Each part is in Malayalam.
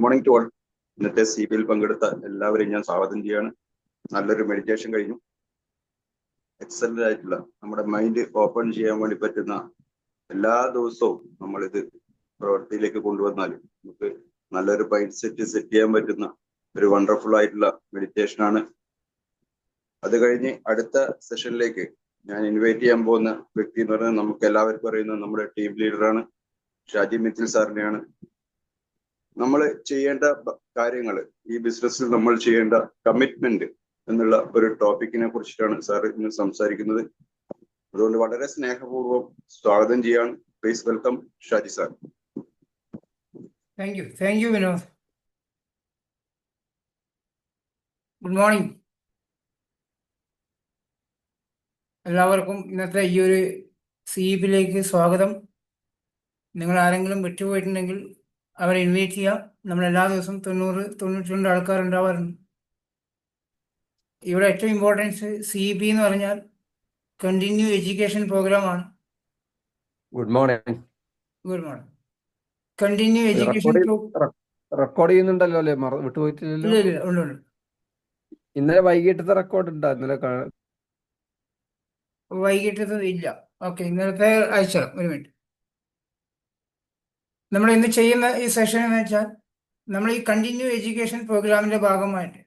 Good morning to all. ഇന്നത്തെ CP പങ്കെടുത്ത എല്ലാവരെയും ഞാൻ സ്വാഗതം ചെയ്യാണ്. നല്ലൊരു മെഡിറ്റേഷൻ കഴിഞ്ഞു. എക്സലന്റ് ആയിട്ടുള്ള നമ്മുടെ മൈൻഡ് ഓപ്പൺ ചെയ്യാൻ വേണ്ടി പറ്റുന്ന എല്ലാ ദിവസവും നമ്മളിത് പ്രവൃത്തിയിലേക്ക് കൊണ്ടുവന്നാൽ നമുക്ക് നല്ലൊരു മൈൻഡ് സെറ്റ് ചെയ്യാൻ പറ്റുന്ന ഒരു വണ്ടർഫുൾ ആയിട്ടുള്ള മെഡിറ്റേഷൻ ആണ്. അത് കഴിഞ്ഞ് അടുത്ത സെഷനിലേക്ക് ഞാൻ ഇൻവൈറ്റ് ചെയ്യാൻ പോകുന്ന വ്യക്തി എന്ന് പറഞ്ഞാൽ നമുക്ക് എല്ലാവർക്കും അറിയുന്ന നമ്മുടെ ടീം ലീഡറാണ്, ഷാജി മിത്തിൽ സാറിനെയാണ്. നമ്മൾ ചെയ്യേണ്ട കാര്യങ്ങൾ, ഈ ബിസിനസ്സിൽ നമ്മൾ ചെയ്യേണ്ട കമ്മിറ്റ്മെന്റ് എന്നുള്ള ഒരു ടോപ്പിക്കിനെ കുറിച്ചിട്ടാണ് സാർ ഇന്ന് സംസാരിക്കുന്നത്. അതുകൊണ്ട് വളരെ സ്നേഹപൂർവ്വം സ്വാഗതം ചെയ്യാണ്. Please welcome Shaji sir. Thank U Vinod. Good morning എല്ലാവർക്കും. ഇന്നത്തെ ഈ ഒരു CEP-ലേക്ക് സ്വാഗതം. നിങ്ങൾ ആരെങ്കിലും വിട്ടുപോയിട്ടുണ്ടെങ്കിൽ അവരെ ഇൻവൈറ്റ് ചെയ്യാം. നമ്മൾ എല്ലാ ദിവസവും 90-92 ആൾക്കാരുണ്ടാവാറുണ്ട്. ഇവിടെ ഏറ്റവും ഇമ്പോർട്ടൻസ് CEP എന്ന് പറഞ്ഞാൽ കണ്ടിന്യൂ എഡ്യൂക്കേഷൻ പ്രോഗ്രാമാണ്. Good morning. Continue education record ചെയ്യുന്നുണ്ടല്ലോ അല്ലേ? വിട്ടുപോയിട്ടില്ലല്ലോ? ഇല്ല, ഉണ്ട്. ഇന്നലെ വൈകിട്ടത്തെ റെക്കോർഡ് ഉണ്ടോ? ഇന്നലെ വൈകിട്ടത് ഇല്ല. ഓക്കെ, ഇന്നലത്തെ അയച്ചോളാം. ഒരു മിനിറ്റ്. നമ്മൾ ഇന്ന് ചെയ്യുന്ന ഈ സെഷൻ എന്ന് വെച്ചാൽ നമ്മൾ ഈ കണ്ടിന്യൂ എഡ്യൂക്കേഷൻ പ്രോഗ്രാമിന്റെ ഭാഗമായിട്ട്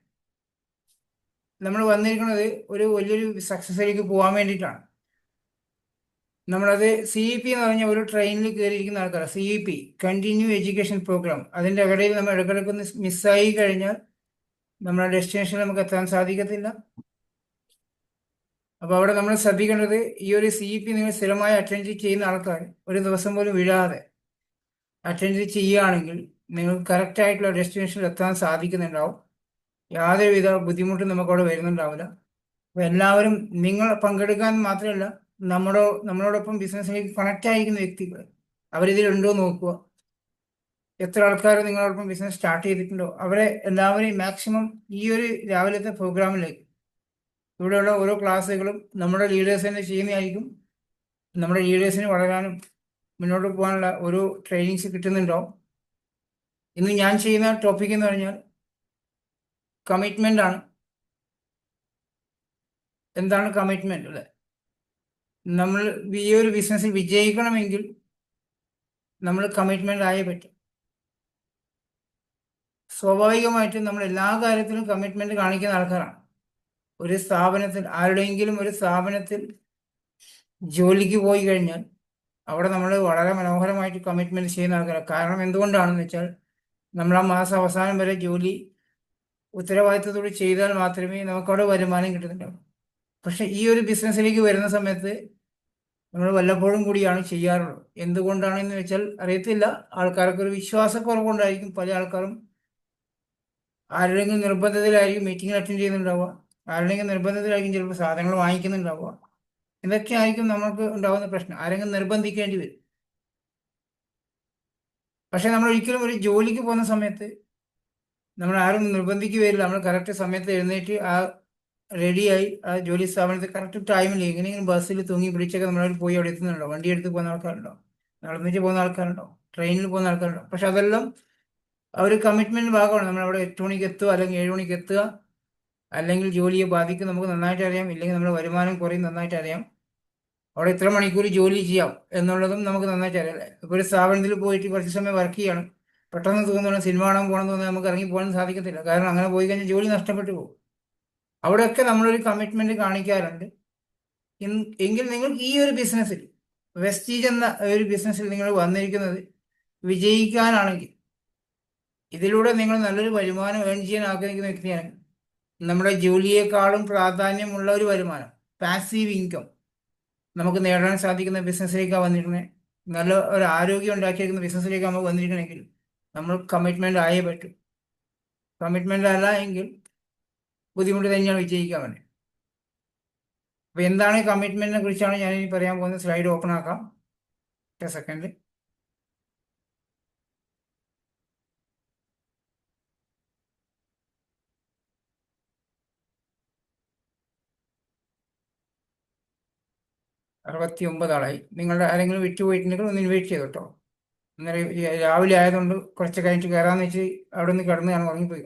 നമ്മൾ വന്നിരിക്കുന്നത് ഒരു വലിയൊരു സക്സസിലേക്ക് പോകാൻ വേണ്ടിയിട്ടാണ്. നമ്മളത് CEP എന്ന് പറഞ്ഞ ഒരു ട്രെയിനിൽ കയറിയിരിക്കുന്ന ആൾക്കാർ. CEP continue education program. അതിൻ്റെ ഇടയിൽ നമ്മൾ ഇടയ്ക്കിടയ്ക്കൊന്ന് മിസ്സായി കഴിഞ്ഞാൽ നമ്മുടെ ഡെസ്റ്റിനേഷനിൽ നമുക്ക് എത്താൻ സാധിക്കത്തില്ല. അപ്പോൾ അവിടെ നമ്മൾ ശ്രദ്ധിക്കേണ്ടത്, ഈ ഒരു CEP നിങ്ങൾ സ്ഥിരമായി അറ്റൻഡ് ചെയ്യുന്ന ആൾക്കാർ ഒരു ദിവസം പോലും വീഴാതെ അറ്റൻഡ് ചെയ്യുകയാണെങ്കിൽ നിങ്ങൾക്ക് കറക്റ്റായിട്ടുള്ള ഡെസ്റ്റിനേഷനിൽ എത്താൻ സാധിക്കുന്നുണ്ടാവും. യാതൊരുവിധ ബുദ്ധിമുട്ടും നമുക്കവിടെ വരുന്നുണ്ടാവില്ല. അപ്പോൾ എല്ലാവരും നിങ്ങൾ പങ്കെടുക്കാൻ മാത്രമല്ല, നമ്മളോടൊപ്പം ബിസിനസ്സിലേക്ക് കണക്റ്റ് ആയിരിക്കുന്ന വ്യക്തികൾ അവരിതിലുണ്ടോ നോക്കുക. എത്ര ആൾക്കാർ നിങ്ങളോടൊപ്പം ബിസിനസ് സ്റ്റാർട്ട് ചെയ്തിട്ടുണ്ടോ അവരെ എല്ലാവരെയും മാക്സിമം ഈ ഒരു രാവിലത്തെ പ്രോഗ്രാമിലേക്ക്, ഇവിടെയുള്ള ഓരോ ക്ലാസ്സുകളും നമ്മുടെ ലീഡേഴ്സ് തന്നെ ചെയ്യുന്നതായിരിക്കും. നമ്മുടെ ലീഡേഴ്സിന് വളരാനും മുന്നോട്ട് പോകാനുള്ള ഓരോ ട്രെയിനിങ്സ് കിട്ടുന്നുണ്ടാവും. ഇന്ന് ഞാൻ ചെയ്യുന്ന ടോപ്പിക് എന്ന് പറഞ്ഞാൽ കമ്മിറ്റ്മെൻ്റ് ആണ്. എന്താണ് കമ്മിറ്റ്മെൻ്റ്? അല്ലേ, നമ്മൾ ഈ ഒരു ബിസിനസ്സിൽ വിജയിക്കണമെങ്കിൽ നമ്മൾ കമ്മിറ്റ്മെൻ്റ് ആയേ പറ്റും. സ്വാഭാവികമായിട്ടും നമ്മൾ എല്ലാ കാര്യത്തിലും കമ്മിറ്റ്മെൻറ്റ് കാണിക്കുന്ന ആൾക്കാരാണ്. ഒരു സ്ഥാപനത്തിൽ, ആരുടെയെങ്കിലും ഒരു സ്ഥാപനത്തിൽ ജോലിക്ക് പോയി കഴിഞ്ഞാൽ അവിടെ നമ്മൾ വളരെ മനോഹരമായിട്ട് കമ്മിറ്റ്മെൻറ്റ് ചെയ്യുന്ന ആൾക്കാരാണ്. കാരണം എന്തുകൊണ്ടാണെന്ന് വെച്ചാൽ നമ്മൾ ആ മാസം അവസാനം വരെ ജോലി ഉത്തരവാദിത്തത്തോടെ ചെയ്താൽ മാത്രമേ നമുക്കവിടെ വരുമാനം കിട്ടുന്നുണ്ടാവും. പക്ഷെ ഈ ഒരു ബിസിനസ്സിലേക്ക് വരുന്ന സമയത്ത് നമ്മൾ വല്ലപ്പോഴും കൂടിയാണ് ചെയ്യാറുള്ളത്. എന്തുകൊണ്ടാണെന്ന് വെച്ചാൽ അറിയത്തില്ല. ആൾക്കാർക്ക് ഒരു വിശ്വാസക്കുറവുകൊണ്ടായിരിക്കും പല ആൾക്കാരും ആരുടെയെങ്കിലും നിർബന്ധത്തിലായിരിക്കും മീറ്റിംഗ് അറ്റൻഡ് ചെയ്യുന്നുണ്ടാവുക, ആരുടെയെങ്കിലും നിർബന്ധത്തിലായിരിക്കും ചിലപ്പോൾ സാധനങ്ങൾ വാങ്ങിക്കുന്നുണ്ടാവുക. ഇതൊക്കെ ആയിരിക്കും നമുക്ക് ഉണ്ടാകുന്ന പ്രശ്നം. ആരെങ്കിലും നിർബന്ധിക്കേണ്ടി വരും. പക്ഷെ നമ്മൾ ഒരിക്കലും ഒരു ജോലിക്ക് പോകുന്ന സമയത്ത് നമ്മൾ ആരും നിർബന്ധിക്കുകയില്ല. നമ്മൾ കറക്റ്റ് സമയത്ത് എഴുന്നേറ്റ് റെഡിയായി ആ ജോലി സ്ഥാപനത്തിൽ കറക്റ്റ് ടൈമിൽ എങ്ങനെയെങ്കിലും ബസ്സിൽ തൂങ്ങി പിടിച്ചൊക്കെ നമ്മളവിടെ പോയി അവിടെ എത്തുന്നുണ്ടോ? വണ്ടി എടുത്ത് പോകുന്ന ആൾക്കാരുണ്ടോ? നടന്നിട്ട് പോകുന്ന ആൾക്കാരുണ്ടോ? ട്രെയിനിൽ പോകുന്ന ആൾക്കാരുണ്ടോ? പക്ഷെ അതെല്ലാം ഒരു കമ്മിറ്റ്മെന്റ് ഭാഗമാണ്. നമ്മളവിടെ 8 മണിക്ക് എത്തുക, അല്ലെങ്കിൽ 7 മണിക്ക് എത്തുക, അല്ലെങ്കിൽ ജോലിയെ ബാധിക്കും നമുക്ക് നന്നായിട്ട് അറിയാം. ഇല്ലെങ്കിൽ നമ്മുടെ വരുമാനം കുറയും നന്നായിട്ട് അറിയാം. അവിടെ ഇത്ര മണിക്കൂർ ജോലി ചെയ്യാം എന്നുള്ളതും നമുക്ക് നന്നായിട്ട് അറിയാം. ഇപ്പോൾ ഒരു സ്ഥാപനത്തിൽ പോയിട്ട് കുറച്ച് സമയം വർക്ക് ചെയ്യണം, പെട്ടെന്ന് തോന്നുന്നു സിനിമ കാണാൻ പോകണം തോന്നുന്നത് നമുക്ക് ഇറങ്ങി പോകാൻ സാധിക്കത്തില്ല. കാരണം അങ്ങനെ പോയി കഴിഞ്ഞാൽ ജോലി നഷ്ടപ്പെട്ടു പോകും. അവിടെയൊക്കെ നമ്മളൊരു കമ്മിറ്റ്മെന്റ് കാണിക്കാറുണ്ട്. എങ്കിൽ നിങ്ങൾക്ക് ഈ ഒരു ബിസിനസ്സിൽ, വെസ്റ്റീജ് എന്ന ഒരു ബിസിനസ്സിൽ നിങ്ങൾ വന്നിരിക്കുന്നത് വിജയിക്കാനാണെങ്കിൽ, ഇതിലൂടെ നിങ്ങൾ നല്ലൊരു വരുമാനം ഏൺ ചെയ്യാൻ ആഗ്രഹിക്കുന്ന വ്യക്തിയാണ്, നമ്മുടെ ജോലിയേക്കാളും പ്രാധാന്യമുള്ള ഒരു വരുമാനം, പാസീവ് ഇൻകം നമുക്ക് നേടാൻ സാധിക്കുന്ന ബിസിനസ്സിലേക്കാണ് വന്നിരിക്കുന്നത്. നല്ല ഒരു ആരോഗ്യം ഉണ്ടാക്കിയിരിക്കുന്ന ബിസിനസ്സിലേക്ക് നമുക്ക് വന്നിരിക്കണമെങ്കിൽ നമ്മൾ കമ്മിറ്റ്മെന്റ് ആയേ പറ്റും. കമ്മിറ്റ്മെന്റ് അല്ല എങ്കിൽ ബുദ്ധിമുട്ട് തന്നെയാണ് വിജയിക്കാൻ വേണ്ടി. അപ്പോൾ എന്താണ് കമ്മിറ്റ്മെന്റിനെ കുറിച്ചാണ് ഞാൻ ഇനി പറയാൻ പോകുന്നത്. സ്ലൈഡ് ഓപ്പൺ ആക്കാം. സെക്കൻഡ്. ായി. നിങ്ങളുടെ ആരെങ്കിലും വിട്ടുപോയിട്ടുണ്ടെങ്കിൽ ഒന്ന് ഇൻവൈറ്റ് ചെയ്തോട്ടോ. അന്നേരം രാവിലെ ആയതുകൊണ്ട് കുറച്ച് കഴിഞ്ഞിട്ട് കയറാന്ന് വെച്ച് അവിടെ നിന്ന് കിടന്ന് ഞാൻ ഉറങ്ങിപ്പോയി.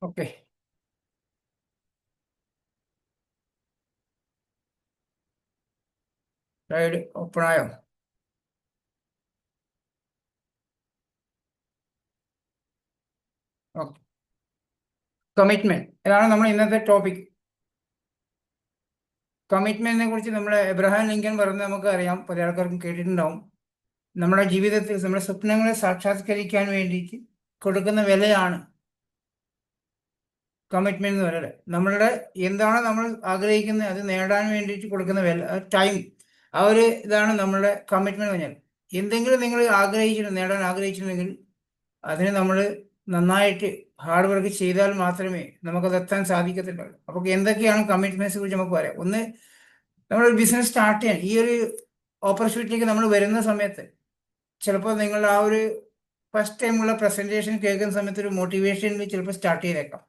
ഓക്കെ, സ്ലൈഡ് ഓപ്പൺ ആയോ? ഓക്കെ, കമ്മിറ്റ്മെന്റ് ഇതാണ് നമ്മൾ ഇന്നത്തെ ടോപ്പിക്. കമ്മിറ്റ്മെന്റിനെ കുറിച്ച് നമ്മൾ എബ്രഹാം ലിങ്കൻ പറഞ്ഞ് നമുക്ക് അറിയാം, പല ആൾക്കാർക്കും കേട്ടിട്ടുണ്ടാവും. നമ്മുടെ ജീവിതത്തിൽ നമ്മുടെ സ്വപ്നങ്ങളെ സാക്ഷാത്കരിക്കാൻ വേണ്ടിയിട്ട് കൊടുക്കുന്ന വിലയാണ് കമ്മിറ്റ്മെന്റ് എന്ന് പറയുന്നത്. നമ്മളുടെ എന്താണ് നമ്മൾ ആഗ്രഹിക്കുന്നത് അത് നേടാൻ വേണ്ടിയിട്ട് കൊടുക്കുന്ന വില, ടൈം, ആ ഒരു ഇതാണ് നമ്മളുടെ കമ്മിറ്റ്മെന്റ് പറഞ്ഞാൽ. എന്തെങ്കിലും നിങ്ങൾ നേടാൻ ആഗ്രഹിച്ചിട്ടുണ്ടെങ്കിൽ അതിന് നമ്മൾ നന്നായിട്ട് ഹാർഡ് വർക്ക് ചെയ്താൽ മാത്രമേ നമുക്കത് എത്താൻ സാധിക്കത്തുള്ളൂ. അപ്പോൾ എന്തൊക്കെയാണ് കമ്മിറ്റ്മെന്റ്സിനെ കുറിച്ച് നമുക്ക് പറയാം. ഒന്ന്, നമ്മളൊരു ബിസിനസ് സ്റ്റാർട്ട് ചെയ്യാൻ ഈ ഒരു ഓപ്പർച്യൂണിറ്റിക്ക് നമ്മൾ വരുന്ന സമയത്ത് ചിലപ്പോൾ നിങ്ങൾ ആ ഒരു ഫസ്റ്റ് ടൈമുള്ള പ്രസന്റേഷൻ കേൾക്കുന്ന സമയത്ത് ഒരു മോട്ടിവേഷനിൽ ചിലപ്പോൾ സ്റ്റാർട്ട് ചെയ്തേക്കാം,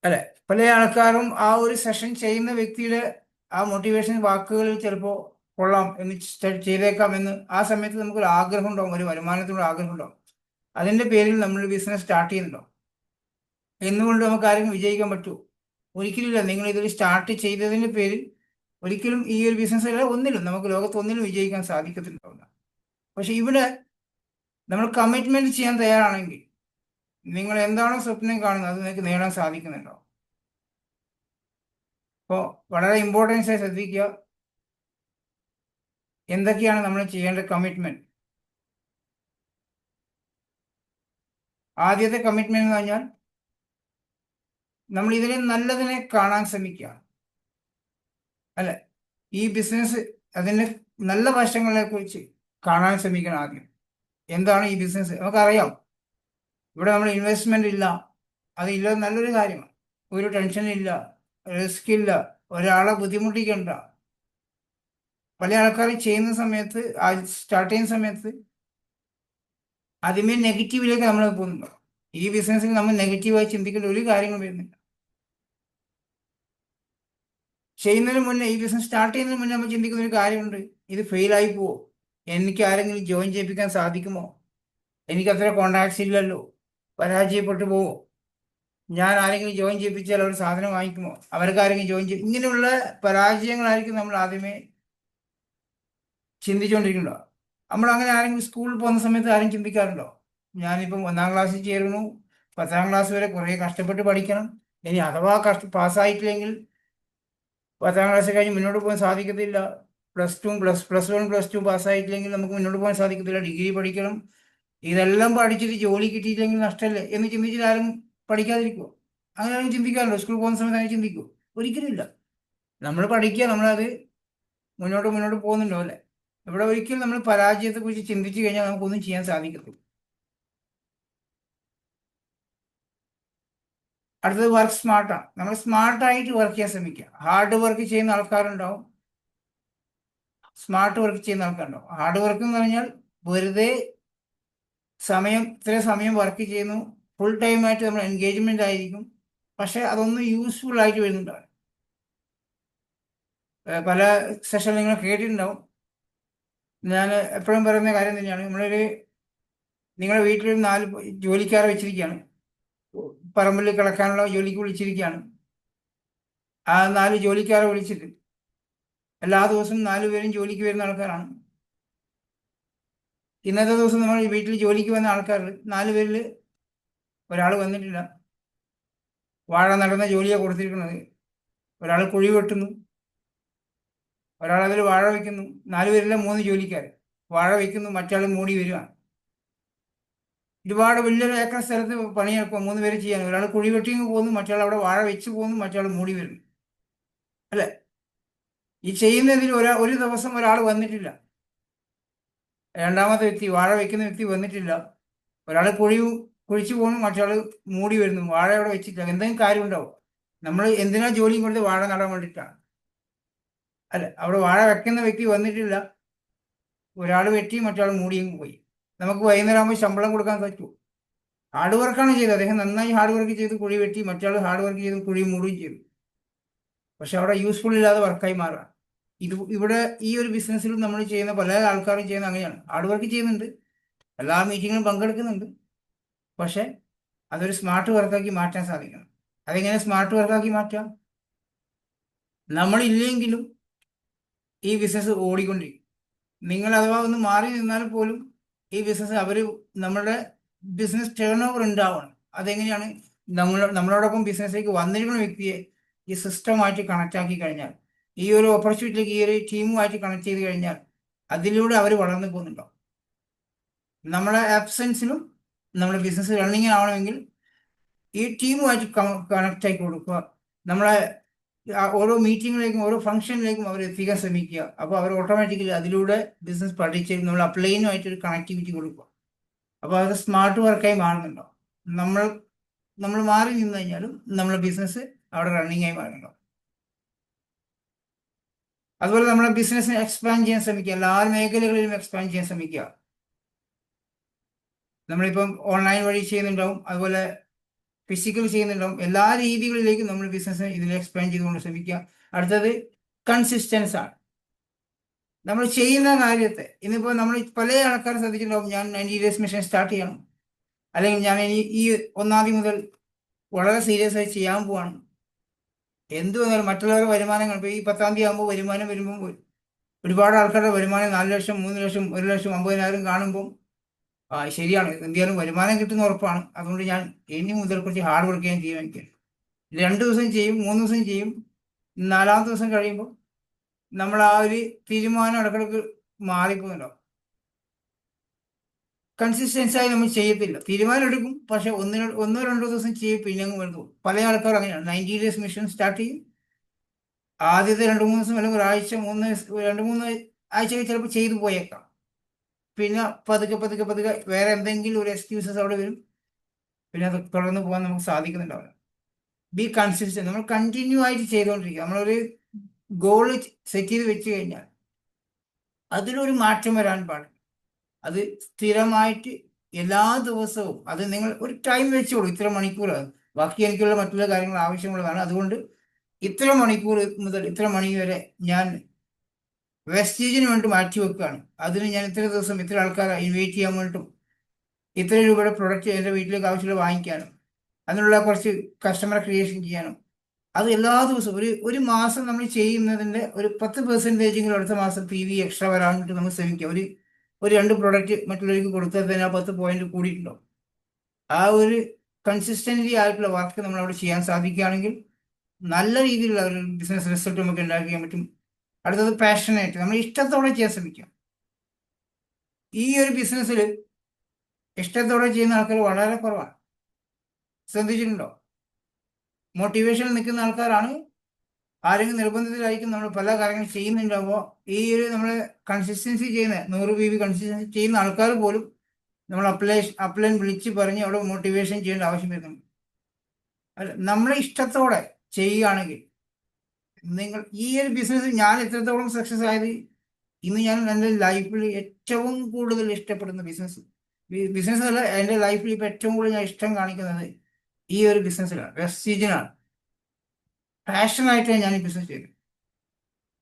അല്ലെ? പല ആൾക്കാരും ആ ഒരു സെഷൻ ചെയ്യുന്ന വ്യക്തിയുടെ ആ മോട്ടിവേഷൻ വാക്കുകളിൽ ചിലപ്പോൾ കൊള്ളാം എന്ന് ചെയ്തേക്കാം എന്ന് ആ സമയത്ത് നമുക്കൊരു ആഗ്രഹം ഉണ്ടാവും, ഒരു വരുമാനത്തിനുള്ള ആഗ്രഹം ഉണ്ടാവും. അതിന്റെ പേരിൽ നമ്മൾ ബിസിനസ് സ്റ്റാർട്ട് ചെയ്യുന്നുണ്ടോ? എന്നുകൊണ്ട് നമുക്ക് ആരെങ്കിലും വിജയിക്കാൻ പറ്റുമോ? ഒരിക്കലുമില്ല. നിങ്ങൾ ഇതിൽ സ്റ്റാർട്ട് ചെയ്തതിന്റെ പേരിൽ ഒരിക്കലും ഈ ഒരു ബിസിനസ് അല്ല ഒന്നിലും നമുക്ക് ലോകത്ത് ഒന്നിലും വിജയിക്കാൻ സാധിക്കത്തില്ല. പക്ഷെ ഇവിടെ നമ്മൾ കമ്മിറ്റ്മെന്റ് ചെയ്യാൻ തയ്യാറാണെങ്കിൽ നിങ്ങൾ എന്താണോ സ്വപ്നം കാണുന്നത് അത് നിങ്ങൾക്ക് നേടാൻ സാധിക്കുന്നുണ്ടോ? അപ്പോൾ വളരെ ഇമ്പോർട്ടൻസ് ആയി ശ്രദ്ധിക്കുക, എന്തൊക്കെയാണ് നമ്മൾ ചെയ്യേണ്ട കമ്മിറ്റ്മെന്റ്. ആദ്യത്തെ കമ്മിറ്റ്മെന്റ് എന്ന് പറഞ്ഞാൽ നമ്മൾ ഇതിനെ നല്ലതിനെ കാണാൻ ശ്രമിക്കുക, അല്ലെ? ഈ ബിസിനസ് അതിന്റെ നല്ല വശങ്ങളെ കുറിച്ച് കാണാൻ ശ്രമിക്കണം ആദ്യം. എന്താണ് ഈ ബിസിനസ്? നമുക്കറിയാം ഇവിടെ നമ്മൾ ഇൻവെസ്റ്റ്മെന്റ് ഇല്ല, അതില്ല, നല്ലൊരു കാര്യമാണ്. ഒരു ടെൻഷനില്ല, റിസ്ക് ഇല്ല, ഒരാളെ ബുദ്ധിമുട്ടിക്കണ്ട. പല ആൾക്കാരും ചെയ്യുന്ന സമയത്ത്, സ്റ്റാർട്ട് ചെയ്യുന്ന സമയത്ത് ആദ്യമേ നെഗറ്റീവിലേക്ക് നമ്മൾ പോകുന്നുണ്ടോ? ഈ ബിസിനസ്സിൽ നമ്മൾ നെഗറ്റീവായി ചിന്തിക്കേണ്ട ഒരു കാര്യങ്ങൾ വരുന്നില്ല. ചെയ്യുന്നതിന് മുന്നേ, ഈ ബിസിനസ് സ്റ്റാർട്ട് ചെയ്യുന്നതിന് മുന്നേ നമ്മൾ ചിന്തിക്കുന്ന ഒരു കാര്യമുണ്ട്, ഇത് ഫെയിലായി പോവോ? എനിക്ക് ആരെങ്കിലും ജോയിൻ ചെയ്യിപ്പിക്കാൻ സാധിക്കുമോ? എനിക്ക് അത്ര കോണ്ടാക്ട്സ് ഇല്ലല്ലോ, പരാജയപ്പെട്ടു പോവോ? ഞാൻ ആരെങ്കിലും ജോയിൻ ചെയ്യിപ്പിച്ചാൽ അവർ സാധനം വാങ്ങിക്കുമോ? അവർക്ക് ആരെങ്കിലും ജോയിൻ ചെയ്യും? ഇങ്ങനെയുള്ള പരാജയങ്ങളായിരിക്കും നമ്മൾ ആദ്യമേ ചിന്തിച്ചുകൊണ്ടിരിക്കുന്നുണ്ടോ? നമ്മൾ അങ്ങനെ ആരെങ്കിലും സ്കൂളിൽ പോകുന്ന സമയത്ത് ആരും ചിന്തിക്കാറുണ്ടോ? ഞാനിപ്പം 1-ാം ക്ലാസ്സിൽ ചേരുന്നു, 10-ാം ക്ലാസ് വരെ കുറേ കഷ്ടപ്പെട്ട് പഠിക്കണം, ഇനി അഥവാ പാസ്സായിട്ടില്ലെങ്കിൽ 10-ാം ക്ലാസ് കഴിഞ്ഞ് മുന്നോട്ട് പോകാൻ സാധിക്കത്തില്ല, +1 പാസ്സായിട്ടില്ലെങ്കിൽ നമുക്ക് മുന്നോട്ട് പോകാൻ സാധിക്കത്തില്ല, ഡിഗ്രി പഠിക്കണം, ഇതെല്ലാം പഠിച്ചിട്ട് ജോലി കിട്ടിയില്ലെങ്കിൽ നഷ്ടമല്ലേ എന്ന് ചിന്തിച്ചിട്ട് ആരും പഠിക്കാതിരിക്കുമോ? അങ്ങനെ ആരും ചിന്തിക്കാറുണ്ടോ? സ്കൂളിൽ പോകുന്ന സമയത്ത് അങ്ങനെ ചിന്തിക്കുമോ? ഒരിക്കലും ഇല്ല. നമ്മൾ പഠിക്കുക, നമ്മളത് മുന്നോട്ട് പോകുന്നുണ്ടോ, അല്ലേ? ഇവിടെ ഒരിക്കലും നമ്മൾ പരാജയത്തെക്കുറിച്ച് ചിന്തിച്ചു കഴിഞ്ഞാൽ നമുക്കൊന്നും ചെയ്യാൻ സാധിക്കത്തില്ല. അടുത്തത് വർക്ക് സ്മാർട്ടാണ്. നമ്മൾ സ്മാർട്ടായിട്ട് വർക്ക് ചെയ്യാൻ ശ്രമിക്കുക. ഹാർഡ് വർക്ക് ചെയ്യുന്ന ആൾക്കാരുണ്ടാവും, സ്മാർട്ട് വർക്ക് ചെയ്യുന്ന ആൾക്കാരുണ്ടാവും. ഹാർഡ് വർക്ക് എന്ന് പറഞ്ഞാൽ വെറുതെ ഇത്ര സമയം വർക്ക് ചെയ്യുന്നു, ഫുൾ ടൈം ആയിട്ട് നമ്മൾ എൻഗേജ്മെന്റ് ആയിരിക്കും, പക്ഷെ അതൊന്നും യൂസ്ഫുൾ ആയിട്ട് വരുന്നുണ്ടാവും. പല സെഷൻ നിങ്ങൾ കേട്ടിട്ടുണ്ടാവും. ഞാൻ എപ്പോഴും പറയുന്ന കാര്യം തന്നെയാണ്, നിങ്ങളുടെ വീട്ടിൽ 4 ജോലിക്കാരെ വെച്ചിരിക്കുകയാണ്, പറമ്പിൽ കിടക്കാനുള്ള ജോലിക്ക് വിളിച്ചിരിക്കുകയാണ്. ആ 4 ജോലിക്കാരെ വിളിച്ചിട്ട് എല്ലാ ദിവസവും 4 പേരും ജോലിക്ക് വരുന്ന ആൾക്കാരാണ്. ഇന്നത്തെ ദിവസം നമ്മൾ വീട്ടിൽ ജോലിക്ക് വന്ന ആൾക്കാർ 4 പേരിൽ ഒരാൾ വന്നിട്ടില്ല. വാഴ നടുന്ന ജോലിയാണ് കൊടുത്തിരിക്കുന്നത്. ഒരാൾ കുഴി വെട്ടുന്നു, ഒരാൾ അതിൽ വാഴ വയ്ക്കുന്നു. 4 പേരില്ല, 3 ജോലിക്കാർ. വാഴ വെക്കുന്നു, മറ്റാൾ മൂടി വരികയാണ്. ഒരുപാട് വലിയൊരു ഏക്കർ സ്ഥലത്ത് പണിയെടുക്കുക, 3 പേര് ചെയ്യാൻ. ഒരാൾ കുഴി വെട്ടിങ്ങ് പോകുന്നു, മറ്റാൾ അവിടെ വാഴ വെച്ച് പോകുന്നു, മറ്റാൾ മൂടി വരുന്നു. അല്ലെ? ഈ ചെയ്യുന്നതിൽ ഒരു ദിവസം ഒരാൾ വന്നിട്ടില്ല. രണ്ടാമത്തെ വ്യക്തി, വാഴ വെക്കുന്ന വ്യക്തി വന്നിട്ടില്ല. ഒരാൾ കുഴിച്ചു പോകുന്നു, മറ്റാൾ മൂടി വരുന്നു. വാഴ അവിടെ വെച്ചിട്ടില്ല. എന്തെങ്കിലും കാര്യം ഉണ്ടാവും. നമ്മൾ എന്തിനാ ജോലിയും കൊടുത്ത് വാഴ നടാൻ വേണ്ടിയിട്ടാണ്. അല്ലെ? അവിടെ വാഴ വെക്കുന്ന വ്യക്തി വന്നിട്ടില്ല. ഒരാൾ വെട്ടി, മറ്റാൾ മൂടിയും പോയി. നമുക്ക് വൈകുന്നേരം ആകുമ്പോൾ ശമ്പളം കൊടുക്കാൻ പറ്റുമോ? ഹാർഡ് വർക്കാണ് ചെയ്തത്. അദ്ദേഹം നന്നായി ഹാർഡ് വർക്ക് ചെയ്ത് കുഴി വെട്ടി, മറ്റാൾ ഹാർഡ് വർക്ക് ചെയ്ത് കുഴി മൂടുകയും ചെയ്തു. പക്ഷെ അവിടെ യൂസ്ഫുൾ ഇല്ലാതെ വർക്കായി മാറുക. ഇവിടെ ഈ ഒരു ബിസിനസ്സിൽ നമ്മൾ ചെയ്യുന്ന പല ആൾക്കാരും ചെയ്യുന്ന അങ്ങനെയാണ്. ഹാർഡ് വർക്ക് ചെയ്യുന്നുണ്ട്, എല്ലാ മീറ്റിങ്ങിലും പങ്കെടുക്കുന്നുണ്ട്. പക്ഷെ അതൊരു സ്മാർട്ട് വർക്കാക്കി മാറ്റാൻ സാധിക്കണം. അതെങ്ങനെ സ്മാർട്ട് വർക്കാക്കി മാറ്റാം? നമ്മളില്ലെങ്കിലും ഈ ബിസിനസ് ഓടിക്കൊണ്ടിരിക്കും. നിങ്ങൾ അഥവാ ഒന്ന് മാറി നിന്നാൽ പോലും ഈ ബിസിനസ് നമ്മളുടെ ബിസിനസ് ടേൺ ഓവർ ഉണ്ടാവണം. അതെങ്ങനെയാണ്? നമ്മളോടൊപ്പം ബിസിനസ്സിലേക്ക് വന്നിരിക്കുന്ന വ്യക്തിയെ ഈ സിസ്റ്റമായിട്ട് കണക്ട് ആക്കി കഴിഞ്ഞാൽ, ഈ ഒരു ഓപ്പർച്യൂണിറ്റിയിലേക്ക് ഈ ഒരു ടീമുമായിട്ട് കണക്ട് ചെയ്ത് കഴിഞ്ഞാൽ അതിലൂടെ അവർ വളർന്നു പോകുന്നുണ്ടാവും. നമ്മളെ ആബ്സെൻസിലും നമ്മുടെ ബിസിനസ് റണ്ണിങ് ആവണമെങ്കിൽ ഈ ടീമുമായിട്ട് കണക്ട് ആക്കി കൊടുക്കുക. നമ്മളെ ഓരോ മീറ്റിങ്ങിലേക്കും ഓരോ ഫംഗ്ഷനിലേക്കും അവർ എത്തിക്കാൻ ശ്രമിക്കുക. അപ്പോൾ അവർ ഓട്ടോമാറ്റിക്കലി അതിലൂടെ ബിസിനസ് പഠിച്ച് നമ്മൾ അപ്ലൈനുമായിട്ട് ഒരു കണക്ടിവിറ്റി കൊടുക്കുക. അപ്പോൾ അത് സ്മാർട്ട് വർക്കായി മാറുന്നുണ്ടാവും. നമ്മൾ മാറി നിന്ന് കഴിഞ്ഞാലും നമ്മുടെ ബിസിനസ് അവിടെ റണ്ണിങ് ആയി മാറുന്നുണ്ടാവും. അതുപോലെ നമ്മളെ ബിസിനസ്സിനെ എക്സ്പാൻഡ് ചെയ്യാൻ ശ്രമിക്കുക. എല്ലാ മേഖലകളിലും എക്സ്പാൻഡ് ചെയ്യാൻ ശ്രമിക്കുക. നമ്മളിപ്പം ഓൺലൈൻ വഴി ചെയ്യുന്നുണ്ടാവും, അതുപോലെ ഫിസിക്കൽ ചെയ്യുന്നുണ്ടാവും. എല്ലാ രീതികളിലേക്കും നമ്മൾ ബിസിനസ് ഇതിൽ എക്സ്പാൻഡ് ചെയ്തുകൊണ്ട് ശ്രമിക്കുക. അടുത്തത് കൺസിസ്റ്റൻസ് ആണ്. നമ്മൾ ചെയ്യുന്ന കാര്യത്തെ ഇന്നിപ്പോൾ നമ്മൾ പല ആൾക്കാർ ശ്രദ്ധിച്ചിട്ടുണ്ടാവും, ഞാൻ 90 ഡേയ്സ് മിഷൻ സ്റ്റാർട്ട് ചെയ്യണം, അല്ലെങ്കിൽ ഞാൻ ഈ 1-ാം തീയതി മുതൽ വളരെ സീരിയസ് ആയി ചെയ്യാൻ പോവാണ്. എന്ത് വന്നാലും മറ്റുള്ളവരുടെ വരുമാനങ്ങൾ ഇപ്പോൾ ഈ 10-ാം തീയതി ആകുമ്പോൾ വരുമാനം വരുമ്പോൾ ഒരുപാട് ആൾക്കാരുടെ വരുമാനം 4 ലക്ഷം, 3 ലക്ഷം, 1,50,000 കാണുമ്പോൾ ശരിയാണ്, എന്തെങ്കിലും വരുമാനം കിട്ടുന്ന ഉറപ്പാണ്. അതുകൊണ്ട് ഞാൻ ഇനി മുതൽ കുറച്ച് ഹാർഡ് വർക്ക് ചെയ്യാൻ തീരുമാനിക്കുകയാണ്. 2 ദിവസം ചെയ്യും, 3 ദിവസം ചെയ്യും, 4-ാമത്തെ ദിവസം കഴിയുമ്പോൾ നമ്മൾ ആ ഒരു തീരുമാനം ഇടക്കിടക്ക് മാറിപ്പോകുന്നുണ്ടാവും. കൺസിസ്റ്റൻസി ആയി നമ്മൾ ചെയ്യത്തില്ല. തീരുമാനം എടുക്കും, പക്ഷെ 1-2 ദിവസം ചെയ്യും, പിന്നെ അങ്ങ് വരുന്നു. പല ആൾക്കാർ അങ്ങനെയാണ്. 90 ഡേയ്സ് മിഷൻ സ്റ്റാർട്ട് ചെയ്യും, ആദ്യത്തെ 2-3 ദിവസം അല്ലെങ്കിൽ ഒരാഴ്ച 2-3 ആഴ്ച ചിലപ്പോൾ ചെയ്തു പോയേക്കാം. പിന്നെ പതുക്കെ വേറെ എന്തെങ്കിലും ഒരു എക്സ്ക്യൂസസ് അവിടെ വരും. പിന്നെ അത് തുടർന്ന് പോകാൻ നമുക്ക് സാധിക്കുന്നുണ്ടാവില്ല. Be consistent. നമ്മൾ കണ്ടിന്യൂ ആയിട്ട് ചെയ്തുകൊണ്ടിരിക്കുക. നമ്മളൊരു ഗോള് സെറ്റ് ചെയ്ത് വെച്ച് കഴിഞ്ഞാൽ അതിലൊരു മാറ്റം വരാൻ പാടില്ല. അത് സ്ഥിരമായിട്ട് എല്ലാ ദിവസവും അത് നിങ്ങൾ ഒരു ടൈം വെച്ചോളൂ. ഇത്ര മണിക്കൂർ, ബാക്കി എനിക്കുള്ള മറ്റുള്ള കാര്യങ്ങൾ ആവശ്യമുള്ളതാണ്. അതുകൊണ്ട് ഇത്ര മണിക്കൂർ മുതൽ ഇത്ര മണി വരെ ഞാൻ വെസ്റ്റേജിന് വേണ്ടി മാറ്റി വെക്കുകയാണ്. അതിന് ഞാൻ ഇത്ര ദിവസം ഇത്ര ആൾക്കാരെ ഇൻവൈറ്റ് ചെയ്യാൻ വേണ്ടിയിട്ടും ഇത്ര രൂപയുടെ പ്രൊഡക്റ്റ് എൻ്റെ വീട്ടിലേക്ക് ആവശ്യമുള്ള വാങ്ങിക്കാനും അതിനുള്ള കുറച്ച് കസ്റ്റമർ ക്രിയേഷൻ ചെയ്യാനും, അത് എല്ലാ ദിവസവും ഒരു മാസം നമ്മൾ ചെയ്യുന്നതിൻ്റെ ഒരു 10% അടുത്ത മാസം PV എക്സ്ട്രാ വരാൻ വേണ്ടി നമുക്ക് ശ്രമിക്കാം. ഒരു 2 പ്രൊഡക്റ്റ് മറ്റുള്ളവർക്ക് കൊടുത്താൽ തന്നെ ആ 10 പോയിന്റ് കൂടിയിട്ടുണ്ടാവും. ആ ഒരു കൺസിസ്റ്റൻസി ആയിട്ടുള്ള വർക്ക് നമ്മൾ അവിടെ ചെയ്യാൻ സാധിക്കുകയാണെങ്കിൽ നല്ല രീതിയിലുള്ള ഒരു ബിസിനസ് റിസൾട്ട് നമുക്ക് ഉണ്ടാക്കാൻ പറ്റും. അടുത്തത് പാഷനായിട്ട് നമ്മൾ ഇഷ്ടത്തോടെ ചെയ്യാൻ ശ്രമിക്കാം. ഈ ഒരു ബിസിനസ്സിൽ ഇഷ്ടത്തോടെ ചെയ്യുന്ന ആൾക്കാർ വളരെ കുറവാണ്. ശ്രദ്ധിച്ചിട്ടുണ്ടോ? മോട്ടിവേഷനിൽ നിൽക്കുന്ന ആൾക്കാരാണ്. ആരെങ്കിലും നിർബന്ധത്തിലായിരിക്കും നമ്മൾ പല കാര്യങ്ങൾ ചെയ്യുന്നുണ്ടാവുമ്പോൾ ഈ ഒരു നമ്മൾ കൺസിസ്റ്റൻസി ചെയ്യുന്ന 100 PV കൺസിസ്റ്റൻസി ചെയ്യുന്ന ആൾക്കാർ പോലും നമ്മൾ അപ്ലൈൻ വിളിച്ച് പറഞ്ഞ് അവിടെ മോട്ടിവേഷൻ ചെയ്യേണ്ട ആവശ്യം വരുന്നുണ്ട്. അല്ല, നമ്മളെ ഇഷ്ടത്തോടെ ചെയ്യുകയാണെങ്കിൽ നിങ്ങൾ ഈ ഒരു ബിസിനസ് ഞാൻ എത്രത്തോളം സക്സസ് ആയത്, ഇന്ന് ഞാൻ എൻ്റെ ലൈഫിൽ ഏറ്റവും കൂടുതൽ ഇഷ്ടപ്പെടുന്ന ബിസിനസ് അല്ല, എൻ്റെ ലൈഫിൽ ഇപ്പം ഏറ്റവും കൂടുതൽ ഞാൻ ഇഷ്ടം കാണിക്കുന്നത് ഈ ഒരു ബിസിനസ്സിലാണ്, വെസ്റ്റീജിനാണ്. പാഷനായിട്ടാണ് ഞാൻ ഈ ബിസിനസ് ചെയ്തത്.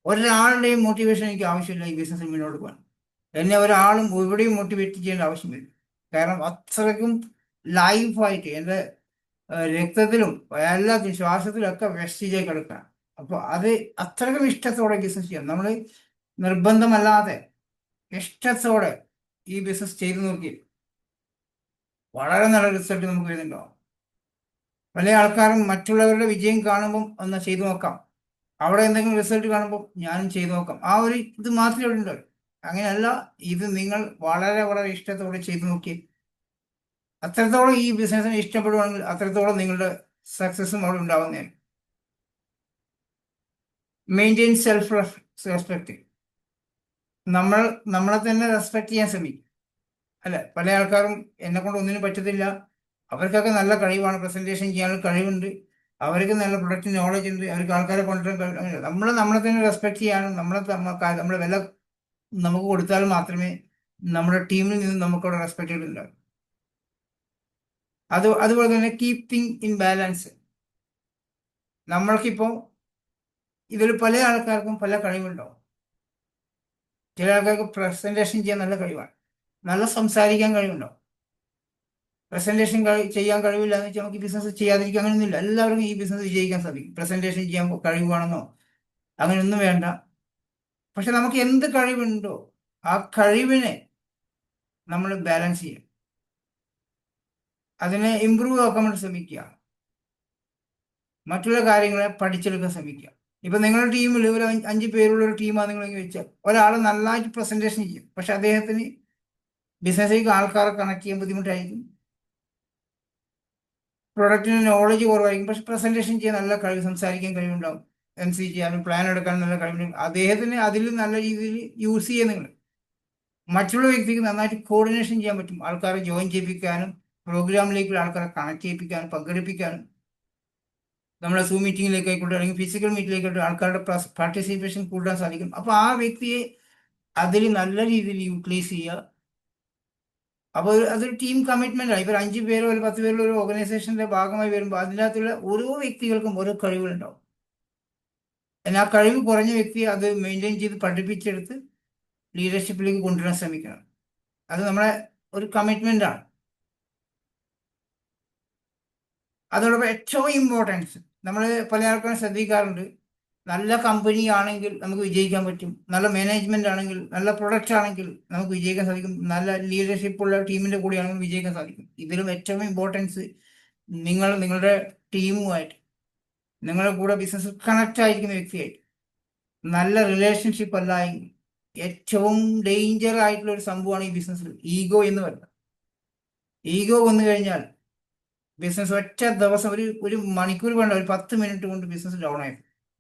ഒരാളുടെയും മോട്ടിവേഷൻ എനിക്ക് ആവശ്യമില്ല ഈ ബിസിനസ്സിൽ മുന്നോട്ട് പോകാൻ. എന്നെ ഒരാളും എവിടെയും മോട്ടിവേറ്റ് ചെയ്യേണ്ട ആവശ്യം വരും. കാരണം അത്രയ്ക്കും ലൈഫായിട്ട് എൻ്റെ രക്തത്തിലും എല്ലാത്തിലും ശ്വാസത്തിലും ഒക്കെ വെസ്റ്റീജായി കിടക്കുക. അപ്പോൾ അത് അത്രയ്ക്കും ഇഷ്ടത്തോടെ ബിസിനസ് ചെയ്യാം. നമ്മൾ നിർബന്ധമല്ലാതെ ഇഷ്ടത്തോടെ ഈ ബിസിനസ് ചെയ്തു നോക്കി വളരെ നല്ല റിസൾട്ട് നമുക്ക് വരുന്നുണ്ടാവും. പല ആൾക്കാരും മറ്റുള്ളവരുടെ വിജയം കാണുമ്പം ഒന്ന് ചെയ്തു നോക്കാം, അവിടെ എന്തെങ്കിലും റിസൾട്ട് കാണുമ്പോൾ ഞാനും ചെയ്തു നോക്കാം, ആ ഒരു ഇത് മാത്രമേ ഇവിടെ ഉണ്ടാവും. അങ്ങനെയല്ല, ഇത് നിങ്ങൾ വളരെ വളരെ ഇഷ്ടത്തോടെ ചെയ്തു നോക്കി. അത്രത്തോളം ഈ ബിസിനസ്സിനെ ഇഷ്ടപ്പെടുവാണെങ്കിൽ അത്രത്തോളം നിങ്ങളുടെ സക്സസ്സും അവിടെ ഉണ്ടാവുന്നതാണ്. Maintain self respect. നമ്മളെ തന്നെ റെസ്പെക്ട് ചെയ്യാൻ ശ്രമിക്കും. അല്ല, പല ആൾക്കാരും എന്നെ കൊണ്ട് ഒന്നിനും പറ്റത്തില്ല, അവർക്കൊക്കെ നല്ല കഴിവാണ്, പ്രസന്റേഷൻ ചെയ്യാനുള്ള കഴിവുണ്ട്, അവർക്ക് നല്ല പ്രൊഡക്റ്റ് നോളജ് ഉണ്ട്, അവർക്ക് ആൾക്കാരെ കൊണ്ടുവരാൻ കഴിവ്. നമ്മളെ തന്നെ റെസ്പെക്ട് ചെയ്യാനും നമ്മളെ വില നമുക്ക് കൊടുത്താൽ മാത്രമേ നമ്മുടെ ടീമിൽ നിന്ന് നമുക്കവിടെ റെസ്പെക്ട് ഉണ്ടാകും. അതുപോലെ തന്നെ കീപ് തിങ് ഇൻ ബാലൻസ്. നമ്മൾക്കിപ്പോൾ ഇതിൽ പല ആൾക്കാർക്കും പല കഴിവുണ്ടാവും. ചില ആൾക്കാർക്ക് പ്രസന്റേഷൻ ചെയ്യാൻ നല്ല കഴിവാണ്, നല്ല സംസാരിക്കാൻ കഴിവുണ്ടാവും. പ്രസന്റേഷൻ ചെയ്യാൻ കഴിവില്ല എന്ന് വെച്ചാൽ നമുക്ക് ബിസിനസ് ചെയ്യാതിരിക്കാൻ അങ്ങനെയൊന്നുമില്ല. എല്ലാവർക്കും ഈ ബിസിനസ് വിജയിക്കാൻ സാധിക്കും. പ്രസന്റേഷൻ ചെയ്യാൻ കഴിവാണെന്നോ അങ്ങനെയൊന്നും വേണ്ട. പക്ഷെ നമുക്ക് എന്ത് കഴിവുണ്ടോ ആ കഴിവിനെ നമ്മൾ ബാലൻസ് ചെയ്യും, അതിനെ ഇമ്പ്രൂവ് ആക്കാൻ വേണ്ടി ശ്രമിക്കുക, മറ്റുള്ള കാര്യങ്ങളെ പഠിച്ചെടുക്കാൻ ശ്രമിക്കുക. ഇപ്പൊ നിങ്ങളുടെ ടീമിൽ ഒരു 5 പേരുള്ള ഒരു ടീമാണ് നിങ്ങളെങ്കിൽ വെച്ചാൽ, ഒരാൾ നന്നായിട്ട് പ്രസന്റേഷൻ ചെയ്യും, പക്ഷെ അദ്ദേഹത്തിന് ബിസിനസ്സിലേക്ക് ആൾക്കാരെ കണക്ട് ചെയ്യാൻ ബുദ്ധിമുട്ടായിരിക്കും, പ്രൊഡക്റ്റിന് നോളജ് കുറവായിരിക്കും, പക്ഷെ പ്രസന്റേഷൻ ചെയ്യാൻ നല്ല കഴിവ്, സംസാരിക്കാൻ കഴിവുണ്ടാവും, MC ചെയ്യാനും പ്ലാൻ എടുക്കാനും നല്ല കഴിവുണ്ടാവും. അദ്ദേഹത്തിന് അതിൽ നല്ല രീതിയിൽ യൂസ് ചെയ്യുക. നിങ്ങൾ മറ്റുള്ള വ്യക്തിക്ക് നന്നായിട്ട് കോർഡിനേഷൻ ചെയ്യാൻ പറ്റും, ആൾക്കാരെ ജോയിൻ ചെയ്യിപ്പിക്കാനും പ്രോഗ്രാമിലേക്ക് ആൾക്കാരെ കണക്ട് ചെയ്യിപ്പിക്കാനും പങ്കെടുപ്പിക്കാനും. നമ്മളെ സൂം മീറ്റിങ്ങിലേക്ക് ആയിക്കോട്ടെ അല്ലെങ്കിൽ ഫിസിക്കൽ മീറ്റിലേക്കോട്ടെ ആൾക്കാരുടെ പാർട്ടിസിപ്പേഷൻ കൂട്ടാൻ സാധിക്കും. അപ്പോൾ ആ വ്യക്തിയെ അതിൽ നല്ല രീതിയിൽ യൂട്ടിലൈസ് ചെയ്യുക. അപ്പോൾ അതൊരു ടീം കമ്മിറ്റ്മെന്റ് ആണ്. ഇപ്പോൾ 5 പേരോ ഒരു 10 പേരോ ഒരു ഓർഗനൈസേഷന്റെ ഭാഗമായി വരുമ്പോൾ അതിനകത്തുള്ള ഓരോ വ്യക്തികൾക്കും ഓരോ കഴിവുകളുണ്ടാവും. എന്നാൽ ആ കഴിവ് കുറഞ്ഞ വ്യക്തിയെ അത് മെയിൻറ്റെയിൻ ചെയ്ത് പഠിപ്പിച്ചെടുത്ത് ലീഡർഷിപ്പിലേക്ക് കൊണ്ടുവരാൻ ശ്രമിക്കണം. അത് നമ്മളെ ഒരു കമ്മിറ്റ്മെന്റ് ആണ്. അതോടൊപ്പം ഏറ്റവും ഇമ്പോർട്ടൻസ്, നമ്മൾ പല ആൾക്കാരും ശ്രദ്ധിക്കാറുണ്ട്, നല്ല കമ്പനി ആണെങ്കിൽ നമുക്ക് വിജയിക്കാൻ പറ്റും, നല്ല മാനേജ്മെന്റ് ആണെങ്കിൽ, നല്ല പ്രൊഡക്റ്റ് ആണെങ്കിൽ നമുക്ക് വിജയിക്കാൻ സാധിക്കും, നല്ല ലീഡർഷിപ്പ് ഉള്ള ടീമിന്റെ കൂടെയാണെങ്കിൽ വിജയിക്കാൻ സാധിക്കും. ഇതിലും ഏറ്റവും ഇമ്പോർട്ടൻസ് നിങ്ങളുടെ ടീമുമായിട്ട്, നിങ്ങളുടെ കൂടെ ബിസിനസ് കണക്ട് ആയിരിക്കുന്ന വ്യക്തിയായിട്ട് നല്ല റിലേഷൻഷിപ്പ് അല്ല എങ്കിൽ ഏറ്റവും ഡേഞ്ചർ ആയിട്ടുള്ള ഒരു സംഭവമാണ് ഈ ബിസിനസ്സിൽ ഈഗോ എന്ന് പറയുന്നത്. ഈഗോ വന്നു കഴിഞ്ഞാൽ ബിസിനസ് ഒറ്റ ദിവസം ഒരു മണിക്കൂർ വേണ്ട, ഒരു 10 മിനിറ്റ് കൊണ്ട് ബിസിനസ് ഡൗൺ ആയി.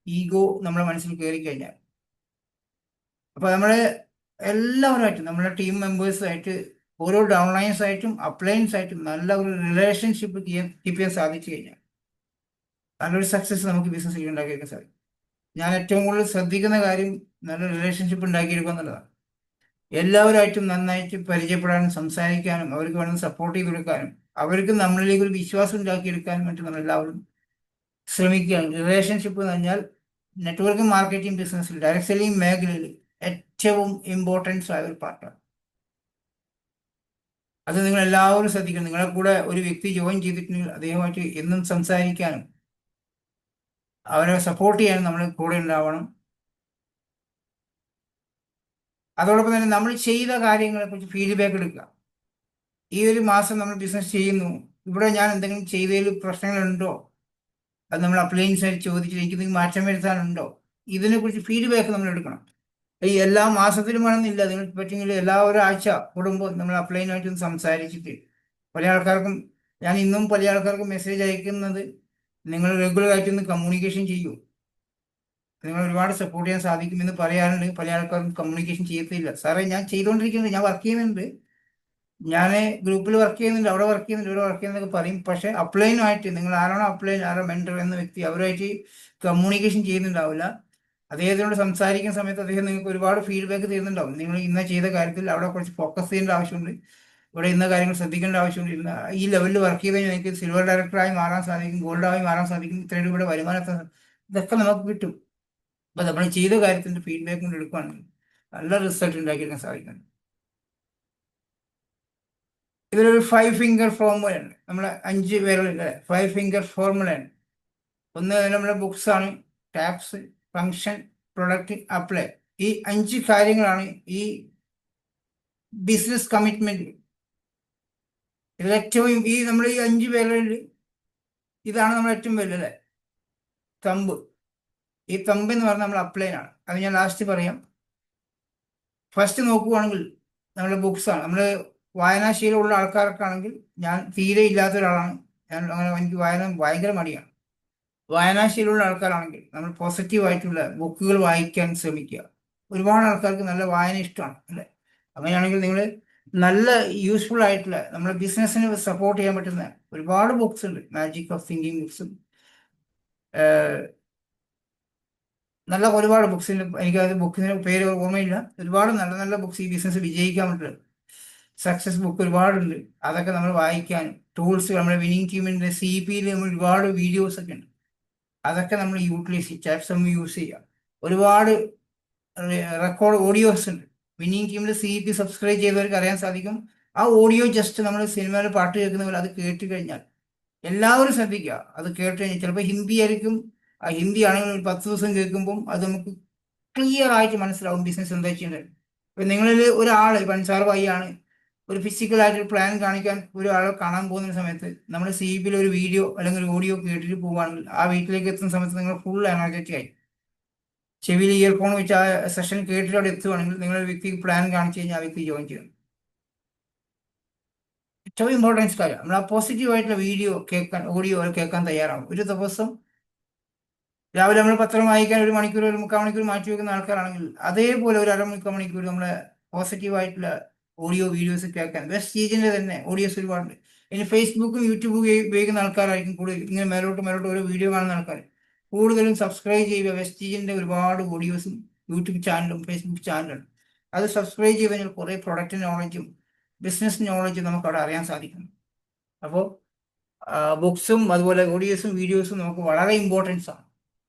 ഈഗോ നമ്മുടെ മനസ്സിൽ കയറി കഴിഞ്ഞാൽ. അപ്പൊ നമ്മളെ എല്ലാവരുമായിട്ടും, നമ്മുടെ ടീം മെമ്പേഴ്സായിട്ട്, ഓരോ ഡൗൺലൈൻസ് ആയിട്ടും അപ്ലൈൻസ് ആയിട്ടും നല്ല ഒരു റിലേഷൻഷിപ്പ് കീപ്പ് ചെയ്യാൻ സാധിച്ചു കഴിഞ്ഞാൽ നല്ലൊരു സക്സസ് നമുക്ക് ബിസിനസ്സിൽ ഉണ്ടാക്കിയെടുക്കാൻ സാധിക്കും. ഞാൻ ഏറ്റവും കൂടുതൽ ശ്രദ്ധിക്കുന്ന കാര്യം നല്ല റിലേഷൻഷിപ്പ് ഉണ്ടാക്കിയെടുക്കുക എന്നുള്ളതാണ്. എല്ലാവരുമായിട്ടും നന്നായിട്ട് പരിചയപ്പെടാനും സംസാരിക്കാനും അവർക്ക് വേണമെന്ന് സപ്പോർട്ട് ചെയ്ത് കൊടുക്കാനും അവർക്ക് നമ്മളിലേക്ക് ഒരു വിശ്വാസം ഉണ്ടാക്കിയെടുക്കാനും വേണ്ടി നമ്മൾ എല്ലാവരും ശ്രമിക്കുകയാണ്. റിലേഷൻഷിപ്പ് എന്ന് പറഞ്ഞാൽ നെറ്റ്വർക്കിംഗ് മാർക്കറ്റിംഗ് ബിസിനസ്സിൽ, ഡയറക്ട് സെല്ലിംഗ് മേഖലയിൽ ഏറ്റവും ഇമ്പോർട്ടൻസ് ആയ ഒരു പാർട്ടാണ്. അത് നിങ്ങൾ എല്ലാവരും ശ്രദ്ധിക്കണം. നിങ്ങളെ കൂടെ ഒരു വ്യക്തി ജോയിൻ ചെയ്തിട്ടുണ്ടെങ്കിൽ അദ്ദേഹമായിട്ട് എന്നും സംസാരിക്കാനും അവരെ സപ്പോർട്ട് ചെയ്യാനും നമ്മൾ കൂടെ ഉണ്ടാവണം. അതോടൊപ്പം തന്നെ നമ്മൾ ചെയ്ത കാര്യങ്ങളെ കുറിച്ച് ഫീഡ്ബാക്ക് എടുക്കുക. ഈ ഒരു മാസം നമ്മൾ ബിസിനസ് ചെയ്യുന്നു, ഇവിടെ ഞാൻ എന്തെങ്കിലും ചെയ്തതിൽ പ്രശ്നങ്ങളുണ്ടോ, അത് നമ്മൾ അപ്ലൈൻസ് ആയിട്ട് ചോദിച്ചിട്ട് എനിക്ക് എന്തെങ്കിലും മാറ്റം വരുത്താനുണ്ടോ, ഇതിനെക്കുറിച്ച് ഫീഡ്ബാക്ക് നമ്മൾ എടുക്കണം. ഈ എല്ലാ മാസത്തിലും വേണമെന്നില്ല, നിങ്ങൾ പറ്റുമെങ്കിൽ എല്ലാ ഒരാഴ്ച കൂടുമ്പോൾ നമ്മൾ അപ്ലൈനായിട്ട് ഒന്ന് സംസാരിച്ചിട്ട്, പല ആൾക്കാർക്കും ഞാൻ ഇന്നും പല ആൾക്കാർക്കും മെസ്സേജ് അയക്കുന്നത്, നിങ്ങൾ റെഗുലർ ആയിട്ടൊന്ന് കമ്മ്യൂണിക്കേഷൻ ചെയ്യൂ, നിങ്ങൾ ഒരുപാട് സപ്പോർട്ട് ചെയ്യാൻ സാധിക്കുമെന്ന് പറയാറുണ്ട്. പല ആൾക്കാരും കമ്മ്യൂണിക്കേഷൻ ചെയ്യത്തില്ല. സാറേ ഞാൻ ചെയ്തുകൊണ്ടിരിക്കുന്നുണ്ട്, ഞാൻ വർക്ക് ചെയ്യുന്നുണ്ട്, ഞാൻ ഗ്രൂപ്പിൽ വർക്ക് ചെയ്യുന്നുണ്ട്, അവിടെ വർക്ക് ചെയ്യുന്നുണ്ട്, ഇവിടെ വർക്ക് ചെയ്യുന്നതൊക്കെ പറയും. പക്ഷെ അപ്ലൈനുമായിട്ട്, നിങ്ങൾ ആരാണോ അപ്ലൈൻ, ആരോ മെന്റർ എന്ന വ്യക്തി, അവരുമായിട്ട് കമ്മ്യൂണിക്കേഷൻ ചെയ്യുന്നുണ്ടാവില്ല. അദ്ദേഹത്തിനോട് സംസാരിക്കുന്ന സമയത്ത് അദ്ദേഹം നിങ്ങൾക്ക് ഒരുപാട് ഫീഡ്ബാക്ക് തരുന്നുണ്ടാവും. നിങ്ങൾ ഇന്ന ചെയ്ത കാര്യത്തിൽ അവിടെ കുറച്ച് ഫോക്കസ് ചെയ്യേണ്ട ആവശ്യമുണ്ട്, ഇവിടെ ഇന്ന കാര്യങ്ങൾ ശ്രദ്ധിക്കേണ്ട ആവശ്യമുണ്ട്, ഇന്ന ഈ ലെവലിൽ വർക്ക് ചെയ്ത് കഴിഞ്ഞാൽ എനിക്ക് സിൽവർ ഡയറക്ടറായി മാറാൻ സാധിക്കും, ഗോൾഡായി മാറാൻ സാധിക്കും, ഇത്രയും ഇവിടെ വരുമാനത്തെ, ഇതൊക്കെ നമുക്ക് കിട്ടും. അപ്പൊ നമ്മൾ ചെയ്ത കാര്യത്തിന്റെ ഫീഡ്ബാക്ക് കൊണ്ട് എടുക്കുകയാണെങ്കിൽ നല്ല റിസൾട്ട് ഉണ്ടാക്കിയെടുക്കാൻ സാധിക്കും. ഇതിലൊരു 5 ഫിംഗർ ഫോർമുലയുണ്ട്, നമ്മളെ 5 പേരുള്ള 5 ഫിംഗർ ഫോർമുലയാണ്. ഒന്ന് നമ്മുടെ ബുക്സ് ആണ്, ടാപ്സ്, ഫങ്ഷൻ, പ്രൊഡക്റ്റ്, അപ്ലൈ. ഈ 5 കാര്യങ്ങളാണ് ഈ ബിസിനസ് കമ്മിറ്റ്മെന്റ്. ഇതിൽ ഏറ്റവും ഈ നമ്മൾ ഈ 5 പേരിൽ ഇതാണ് നമ്മൾ ഏറ്റവും വലുത്, തമ്പ്. ഈ തമ്പ് എന്ന് പറഞ്ഞാൽ നമ്മൾ അപ്ലൈൻ ആണ്. അത് ഞാൻ ലാസ്റ്റ് പറയാം. ഫസ്റ്റ് നോക്കുകയാണെങ്കിൽ നമ്മുടെ ബുക്സാണ്. നമ്മൾ വായനാശീലമുള്ള ആൾക്കാർക്കാണെങ്കിൽ, ഞാൻ തീരെ ഇല്ലാത്ത ഒരാളാണ്, ഞാൻ അങ്ങനെ എനിക്ക് വായന ഭയങ്കര മടിയാണ്. വായനാശീലമുള്ള ആൾക്കാരാണെങ്കിൽ നമ്മൾ പോസിറ്റീവായിട്ടുള്ള ബുക്കുകൾ വായിക്കാൻ ശ്രമിക്കുക. ഒരുപാട് ആൾക്കാർക്ക് നല്ല വായന ഇഷ്ടമാണ് അല്ലേ? അങ്ങനെയാണെങ്കിൽ നിങ്ങൾ നല്ല യൂസ്ഫുൾ ആയിട്ടുള്ള നമ്മുടെ ബിസിനസ്സിന് സപ്പോർട്ട് ചെയ്യാൻ പറ്റുന്ന ഒരുപാട് ബുക്സ് ഉണ്ട്. മാജിക് ഓഫ് തിങ്കിങ് ബുക്സും നല്ല ഒരുപാട് ബുക്സിന്, എനിക്കത് ബുക്കിന് പേര് ഓർമ്മയില്ല, ഒരുപാട് നല്ല നല്ല ബുക്സ് ഈ ബിസിനസ് വിജയിക്കാൻ പറ്റും. സക്സസ് ബുക്ക് ഒരുപാടുണ്ട്. അതൊക്കെ നമ്മൾ വായിക്കാനും ടൂൾസ്, നമ്മുടെ വിന്നിങ് ടീമിൻ്റെ CPയിൽ നമ്മൾ ഒരുപാട് വീഡിയോസ് ഒക്കെ ഉണ്ട്. അതൊക്കെ നമ്മൾ യൂട്ടിലൈസ് ചെയ്യുക. ചാറ്റ്സ് യൂസ് ചെയ്യുക. ഒരുപാട് റെക്കോർഡ് ഓഡിയോസ് ഉണ്ട്. വിന്നിങ് ടീമിൽ CP സബ്സ്ക്രൈബ് ചെയ്തവർക്ക് അറിയാൻ സാധിക്കും. ആ ഓഡിയോ ജസ്റ്റ് നമ്മൾ സിനിമയിൽ പാട്ട് കേൾക്കുന്ന പോലെ അത് കേട്ട് കഴിഞ്ഞാൽ എല്ലാവരും ശ്രദ്ധിക്കുക. അത് കേട്ട് കഴിഞ്ഞാൽ ചിലപ്പോൾ ഹിന്ദി ആയിരിക്കും. ആ ഹിന്ദി ആണെങ്കിൽ ഒരു 10 ദിവസം കേൾക്കുമ്പം അത് നമുക്ക് ക്ലിയർ ആയിട്ട് മനസ്സിലാവും ബിസിനസ് എന്താ ചെയ്യേണ്ടത്. ഇപ്പം നിങ്ങളിൽ ഒരാൾ പൻസാർ ഭായിയാണ് ഒരു ഫിസിക്കലായിട്ടൊരു പ്ലാൻ കാണിക്കാൻ ഒരാളെ കാണാൻ പോകുന്ന സമയത്ത് നമ്മൾ CPയിൽ ഒരു വീഡിയോ അല്ലെങ്കിൽ ഒരു ഓഡിയോ കേട്ടിട്ട് പോവുകയാണെങ്കിൽ ആ വീട്ടിലേക്ക് എത്തുന്ന സമയത്ത് നിങ്ങൾ ഫുൾ എനർജറ്റിക് ആയി. ചെവിയിൽ ഇയർഫോൺ വെച്ച് ആ സെഷൻ കേട്ടിട്ട് അവിടെ എത്തുകയാണെങ്കിൽ നിങ്ങളൊരു വ്യക്തിക്ക് പ്ലാൻ കാണിച്ചു കഴിഞ്ഞാൽ ആ വ്യക്തി ജോയിൻ ചെയ്യണം. ഏറ്റവും ഇമ്പോർട്ടൻസ് കാര്യം നമ്മൾ ആ പോസിറ്റീവായിട്ടുള്ള വീഡിയോ കേൾക്കാൻ, ഓഡിയോ കേൾക്കാൻ തയ്യാറാവും. ഒരു ദിവസം രാവിലെ നമ്മൾ പത്രം വായിക്കാൻ 1 മണിക്കൂർ 1/4 മണിക്കൂർ മാറ്റി വെക്കുന്ന ആൾക്കാരാണെങ്കിൽ അതേപോലെ ഒരു 1/2 മണിക്കൂർ നമ്മളെ പോസിറ്റീവായിട്ടുള്ള ഓഡിയോ വീഡിയോസ് കേൾക്കാൻ വെസ്റ്റീജിൻ്റെ തന്നെ ഓഡിയോസ് ഒരുപാടുണ്ട്. ഇനി ഫേസ്ബുക്കും യൂട്യൂബും ഉപയോഗിക്കുന്ന ആൾക്കാരായിരിക്കും കൂടുതൽ ഇങ്ങനെ മേലോട്ട് ഓരോ വീഡിയോ കാണുന്ന ആൾക്കാർ. കൂടുതലും സബ്സ്ക്രൈബ് ചെയ്യുക. വെസ്റ്റീജിൻ്റെ ഒരുപാട് ഓഡിയോസും യൂട്യൂബ് ചാനലും ഫേസ്ബുക്ക് ചാനലും അത് സബ്സ്ക്രൈബ് ചെയ്ത് കഴിഞ്ഞാൽ കുറേ പ്രൊഡക്റ്റ് നോളജും ബിസിനസ് നോളജും നമുക്ക് അവിടെ അറിയാൻ സാധിക്കും. അപ്പോൾ ബുക്സും അതുപോലെ ഓഡിയോസും വീഡിയോസും നമുക്ക് വളരെ ഇമ്പോർട്ടൻസ് ആണ്.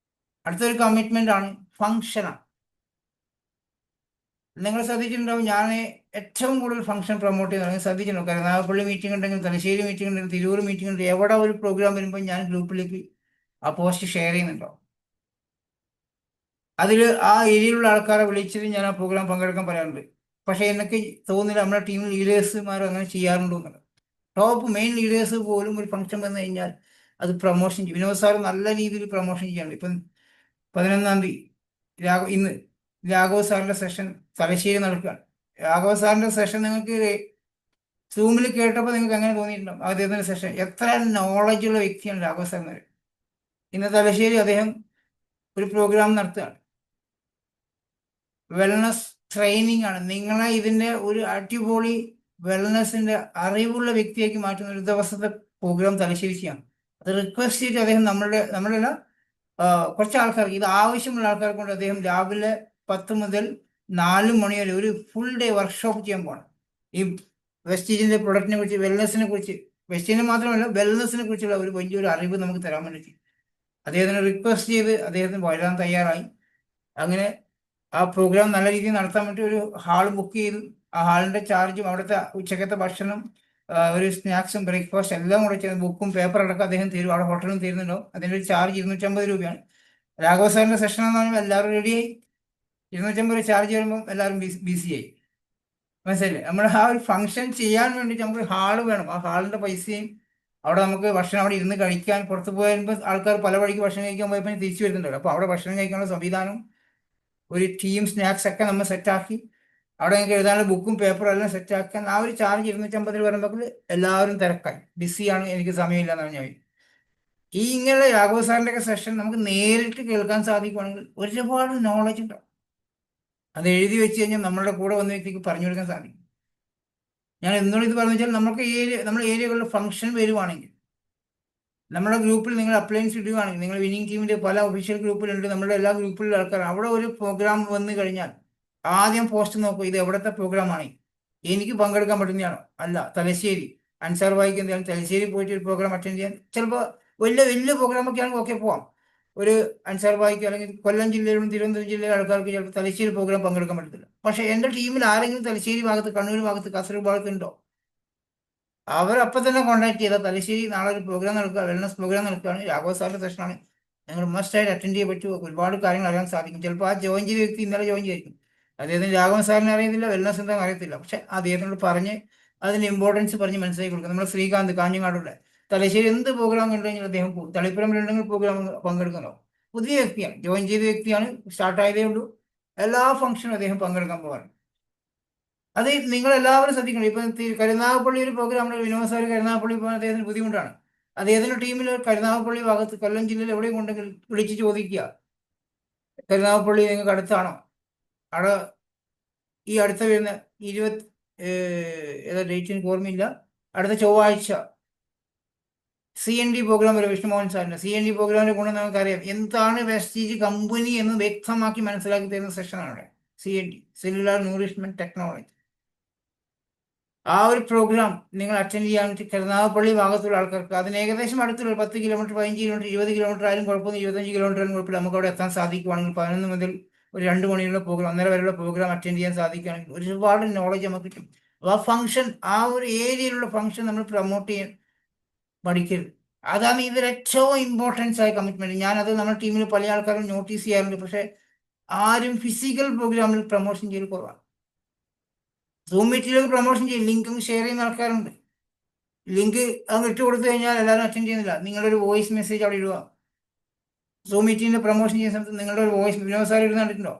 അടുത്തൊരു കമ്മിറ്റ്മെന്റ് ആണ് ഫംഗ്ഷനാണ്. നിങ്ങൾ ശ്രദ്ധിച്ചിട്ടുണ്ടാവും, ഞാൻ ഏറ്റവും കൂടുതൽ ഫംഗ്ഷൻ പ്രൊമോട്ട് ചെയ്യുന്നത് ശ്രദ്ധിച്ചിട്ടുണ്ടാവും. കരുനാഗപ്പള്ളി മീറ്റിംഗ് ഉണ്ടെങ്കിൽ, തലശ്ശേരി മീറ്റിംഗ് ഉണ്ടെങ്കിൽ, തിരൂർ മീറ്റിംഗ് ഉണ്ടെങ്കിൽ, എവിടെ ഒരു പ്രോഗ്രാം വരുമ്പോൾ ഞാൻ ഗ്രൂപ്പിലേക്ക് ആ പോസ്റ്റ് ഷെയർ ചെയ്യുന്നുണ്ടാവും. അതിൽ ആ ഏരിയയിലുള്ള ആൾക്കാരെ വിളിച്ചിട്ട് ഞാൻ ആ പ്രോഗ്രാം പങ്കെടുക്കാൻ പറയാറുണ്ട്. പക്ഷേ എനിക്ക് തോന്നുന്നില്ല നമ്മുടെ ടീം ലീഡേഴ്സുമാർ അങ്ങനെ ചെയ്യാറുണ്ടോ എന്നുള്ളത്. ടോപ്പ് മെയിൻ ലീഡേഴ്സ് പോലും ഒരു ഫംഗ്ഷൻ വന്നു കഴിഞ്ഞാൽ അത് പ്രൊമോഷൻ ചെയ്യും. വിനോദ് സാർ നല്ല രീതിയിൽ പ്രൊമോഷൻ ചെയ്യാറുണ്ട്. ഇപ്പം 11-ാം തീയതി ഇന്ന് രാഘവ് സാറിന്റെ സെഷൻ തലശ്ശേരി നടക്കുകയാണ്. രാഘവ് സാറിന്റെ സെഷൻ നിങ്ങൾക്ക് സൂമിൽ കേട്ടപ്പോൾ നിങ്ങൾക്ക് എങ്ങനെ തോന്നിയിട്ടുണ്ടാവും? അദ്ദേഹത്തിന്റെ സെഷൻ എത്ര നോളജുള്ള വ്യക്തിയാണ് രാഘവ് സാർ എന്ന്. ഇന്ന് തലശ്ശേരി അദ്ദേഹം ഒരു പ്രോഗ്രാം നടത്തുകയാണ്. വെൽനസ് ട്രെയിനിങ് ആണ്. നിങ്ങളെ ഇതിന്റെ ഒരു അടിപൊളി വെൽനസിന്റെ അറിവുള്ള വ്യക്തിയാക്കി മാറ്റുന്ന ഒരു ദിവസത്തെ പ്രോഗ്രാം തലശ്ശേരി ചെയ്യാം. അത് റിക്വസ്റ്റ് ചെയ്തിട്ട് അദ്ദേഹം നമ്മളെല്ലാം കുറച്ച് ആൾക്കാർക്ക്, ഇത് ആവശ്യമുള്ള ആൾക്കാരെ കൊണ്ട് അദ്ദേഹം രാവിലെ 10 മുതൽ 4 മണി വരെ ഒരു ഫുൾ ഡേ വർക്ക്ഷോപ്പ് ചെയ്യാൻ പോകണം. ഈ വെസ്റ്റീജിന്റെ പ്രൊഡക്റ്റിനെ കുറിച്ച്, വെൽനസിനെ കുറിച്ച്, വെസ്റ്റീജിനെ മാത്രമല്ല വെൽനസിനെ കുറിച്ചുള്ള ഒരു വലിയൊരു അറിവ് നമുക്ക് തരാൻ വേണ്ടി അദ്ദേഹത്തിനെ റിക്വസ്റ്റ് ചെയ്ത് അദ്ദേഹത്തിന് വരാൻ തയ്യാറായി. അങ്ങനെ ആ പ്രോഗ്രാം നല്ല രീതിയിൽ നടത്താൻ വേണ്ടി ഒരു ഹാൾ ബുക്ക് ചെയ്തു. ആ ഹാളിന്റെ ചാർജും അവിടുത്തെ ഉച്ചക്കത്തെ ഭക്ഷണം, ഒരു സ്നാക്സും ബ്രേക്ക്ഫാസ്റ്റ് എല്ലാം കൂടെ ചെയ്ത് ബുക്കും പേപ്പർ അടക്കം അദ്ദേഹം തരും. അവിടെ ഹോട്ടലും തരുന്നുണ്ടാവും. അതിൻ്റെ ഒരു ചാർജ് 250 രൂപയാണ്. രാഘവ് സാറിന്റെ സെഷൻ എന്ന് പറഞ്ഞാൽ എല്ലാവരും റെഡിയായി. 250 ചാർജ് വരുമ്പോൾ എല്ലാവരും ബിസിയായി. മനസ്സിലായില്ലേ? നമ്മൾ ആ ഒരു ഫംഗ്ഷൻ ചെയ്യാൻ വേണ്ടിയിട്ട് നമുക്ക് ഹാള് വേണം. ആ ഹാളിന്റെ പൈസയും അവിടെ നമുക്ക് ഭക്ഷണം അവിടെ ഇരുന്ന് കഴിക്കാൻ, പുറത്ത് പോയപ്പോൾ ആൾക്കാർ പല വഴിക്ക് ഭക്ഷണം കഴിക്കാൻ പോയപ്പോൾ തിരിച്ചു വരുന്നുണ്ടല്ലോ. അപ്പോൾ അവിടെ ഭക്ഷണം കഴിക്കാനുള്ള സംവിധാനം, ഒരു ടീം സ്നാക്സ് ഒക്കെ നമ്മൾ സെറ്റാക്കി അവിടെ നിങ്ങൾക്ക് എഴുതാനുള്ള ബുക്കും പേപ്പറും എല്ലാം സെറ്റാക്കാൻ ആ ഒരു ചാർജ് 250 വരുമ്പോൾ എല്ലാവരും തിരക്കായി, ബിസിയാണ്, എനിക്ക് സമയമില്ല എന്ന് പറഞ്ഞാൽ ഈ ഇങ്ങനെയുള്ള രാഘവ് സാറിൻ്റെ ഒക്കെ സെഷൻ നമുക്ക് നേരിട്ട് കേൾക്കാൻ സാധിക്കുകയാണെങ്കിൽ ഒരുപാട് നോളജ് ഉണ്ടാവും. അത് എഴുതി വെച്ച് കഴിഞ്ഞാൽ നമ്മളുടെ കൂടെ വന്ന വ്യക്തിക്ക് പറഞ്ഞു കൊടുക്കാൻ സാധിക്കും. ഞാൻ എന്തുകൊണ്ട് ഇത് പറഞ്ഞു വെച്ചാൽ നമ്മുടെ ഏരിയകളിൽ ഫംഗ്ഷൻ വരുവാണെങ്കിൽ, നമ്മുടെ ഗ്രൂപ്പിൽ നിങ്ങൾ അപ്ലയൻസ് ഇടുകയാണെങ്കിൽ, നിങ്ങൾ വിന്നിങ് ടീമിന്റെ പല ഒഫീഷ്യൽ ഗ്രൂപ്പിലുണ്ട്, നമ്മുടെ എല്ലാ ഗ്രൂപ്പിലുള്ള ആൾക്കാർ, അവിടെ ഒരു പ്രോഗ്രാം വന്നു കഴിഞ്ഞാൽ ആദ്യം പോസ്റ്റ് നോക്കും, ഇത് എവിടത്തെ പ്രോഗ്രാമാണ്, എനിക്ക് പങ്കെടുക്കാൻ പറ്റുന്നതാണോ? അല്ല, തലശ്ശേരി അൻസാർ ഭായിക്ക് എന്താണ് തലശ്ശേരി പോയിട്ട് ഒരു പ്രോഗ്രാം അറ്റൻഡ് ചെയ്യാൻ, ചിലപ്പോൾ വലിയ പ്രോഗ്രാമൊക്കെ ആണെങ്കിൽ ഓക്കെ പോവാം. ഒരു അൻസാർ ഭായിക്ക് അല്ലെങ്കിൽ കൊല്ലം ജില്ലയിലും തിരുവനന്തപുരം ജില്ലയിലെ ആൾക്കാർക്ക് ചിലപ്പോൾ തലശ്ശേരി പ്രോഗ്രാം പങ്കെടുക്കാൻ പറ്റത്തില്ല. പക്ഷേ എൻ്റെ ടീമിൽ ആരെങ്കിലും തലശ്ശേരി ഭാഗത്ത്, കണ്ണൂർ ഭാഗത്ത്, കാസർഗോഡ് ഭാഗത്ത് ഉണ്ടോ? അവരപ്പം തന്നെ കോൺടാക്ട് ചെയ്താൽ തലശ്ശേരി നാളെ ഒരു പ്രോഗ്രാം നടക്കുക, വെൽനസ് പ്രോഗ്രാം നടക്കുകയാണ്, രാഘവ് സാറിന്റെ സെഷനാണ്, ഞങ്ങൾ മസ്റ്റായിട്ട് അറ്റൻഡ് ചെയ്യാൻ പറ്റുമോ? ഒരുപാട് കാര്യങ്ങൾ അറിയാൻ സാധിക്കും. ചിലപ്പോൾ ആ ജോയിൻ ചെയ്ത വ്യക്തി ഇന്നലെ ജോയിൻ ചെയ്തിരിക്കും. അദ്ദേഹത്തിന് രാഘവൻ സാറിനെ അറിയത്തില്ല, വെൽനസ് എന്താണെന്ന് അറിയത്തില്ല. പക്ഷെ അദ്ദേഹത്തിനോട് പറഞ്ഞ് അതിന്റെ ഇമ്പോർട്ടൻസ് പറഞ്ഞ് മനസ്സിലാക്കി കൊടുക്കുക. നമ്മുടെ ശ്രീകാന്ത് കാഞ്ഞങ്ങാടുള്ള തലശ്ശേരി എന്ത് പ്രോഗ്രാം കണ്ടു കഴിഞ്ഞാൽ അദ്ദേഹം പോകും. തളിപ്പുറം രണ്ടെങ്കിൽ പ്രോഗ്രാം പങ്കെടുക്കുന്നോ, പുതിയ വ്യക്തിയാണ്, ജോയിൻ ചെയ്ത വ്യക്തിയാണ്, സ്റ്റാർട്ടായതേ ഉള്ളൂ. എല്ലാ ഫംഗ്ഷനും അദ്ദേഹം പങ്കെടുക്കാൻ പോകാറുണ്ട്. അത് നിങ്ങൾ എല്ലാവരും ശ്രദ്ധിക്കണം. ഇപ്പം കരുനാഗപ്പള്ളി ഒരു പ്രോഗ്രാം വിനോദ സാർ കരുനാഗപ്പള്ളി പോകാൻ അദ്ദേഹത്തിന് ബുദ്ധിമുട്ടാണ്. അദ്ദേഹത്തിന്റെ ടീമിൽ കരുനാഗപ്പള്ളി ഭാഗത്ത് കൊല്ലം ജില്ലയിൽ എവിടെയും ഉണ്ടെങ്കിൽ വിളിച്ച് ചോദിക്കുക, കരുനാഗപ്പള്ളി നിങ്ങൾക്ക് അടുത്താണോ? അവിടെ ഈ അടുത്ത വരുന്ന 20 ഏതാ ഡേറ്റ് എനിക്ക് ഓർമ്മയില്ല, അടുത്ത ചൊവ്വാഴ്ച CND പ്രോഗ്രാം വരും. വിഷ്ണുമോഹൻ സാറിന്റെ CND പ്രോഗ്രാമിന്റെ ഗുണം നമുക്കറിയാം. എന്താണ് വെസ്റ്റീജ് കമ്പനി എന്ന് വ്യക്തമാക്കി മനസ്സിലാക്കി തരുന്ന സെഷനാണ് അവിടെ. CND, cellular nourishment technology. ആ ഒരു പ്രോഗ്രാം നിങ്ങൾ അറ്റൻഡ് ചെയ്യാൻ കരുനാഗപ്പള്ളി ഭാഗത്തുള്ള ആൾക്കാർക്ക്, അതിന് ഏകദേശം അടുത്തുള്ള 10 കിലോമീറ്റർ, 15 കിലോമീറ്റർ, 20 കിലോമീറ്റർ ആയാലും കുഴപ്പമൊന്നും, 25 കിലോമീറ്റർ ആയാലും കുഴപ്പമില്ല. നമുക്ക് അവിടെ എത്താൻ സാധിക്കുവാണെങ്കിൽ 11 മുതൽ ഒരു 2 മണിയുള്ള പ്രോഗ്രാം, 1:30 വരെയുള്ള പ്രോഗ്രാം അറ്റൻഡ് ചെയ്യാൻ സാധിക്കുകയാണെങ്കിൽ ഒരുപാട് നോളജ് നമുക്ക് കിട്ടും. ആ ഫംഗ്ഷൻ, ആ ഒരു ഏരിയയിലുള്ള ഫംഗ്ഷൻ നമ്മൾ പ്രൊമോട്ട് ചെയ്യാൻ പഠിക്കരുത്. അതാണ് ഇതിൽ ഏറ്റവും ഇമ്പോർട്ടൻസ് ആയ കമ്മിറ്റ്മെന്റ്. ഞാനത് നമ്മുടെ ടീമിൽ പല ആൾക്കാരും നോട്ടീസ് ചെയ്യാറുണ്ട്. പക്ഷെ ആരും ഫിസിക്കൽ പ്രോഗ്രാമിൽ പ്രൊമോഷൻ ചെയ്യൽ കുറവാണ്. സൂം മീറ്റിലേക്ക് പ്രൊമോഷൻ ചെയ്യും, ലിങ്ക് ഷെയർ ചെയ്യുന്ന ആൾക്കാരുണ്ട്. ലിങ്ക് അങ്ങ് ഇട്ട് കൊടുത്തു കഴിഞ്ഞാൽ എല്ലാവരും അറ്റൻഡ് ചെയ്യുന്നില്ല. നിങ്ങളുടെ ഒരു വോയിസ് മെസ്സേജ് അവിടെ ഇടുക. സൂം മീറ്റിങ്ങിന്റെ പ്രൊമോഷൻ ചെയ്യുന്ന സമയത്ത് നിങ്ങളുടെ ഒരു വോയിസ്, വിനോദ സാർ ഇടുന്ന കണ്ടിട്ടുണ്ടോ?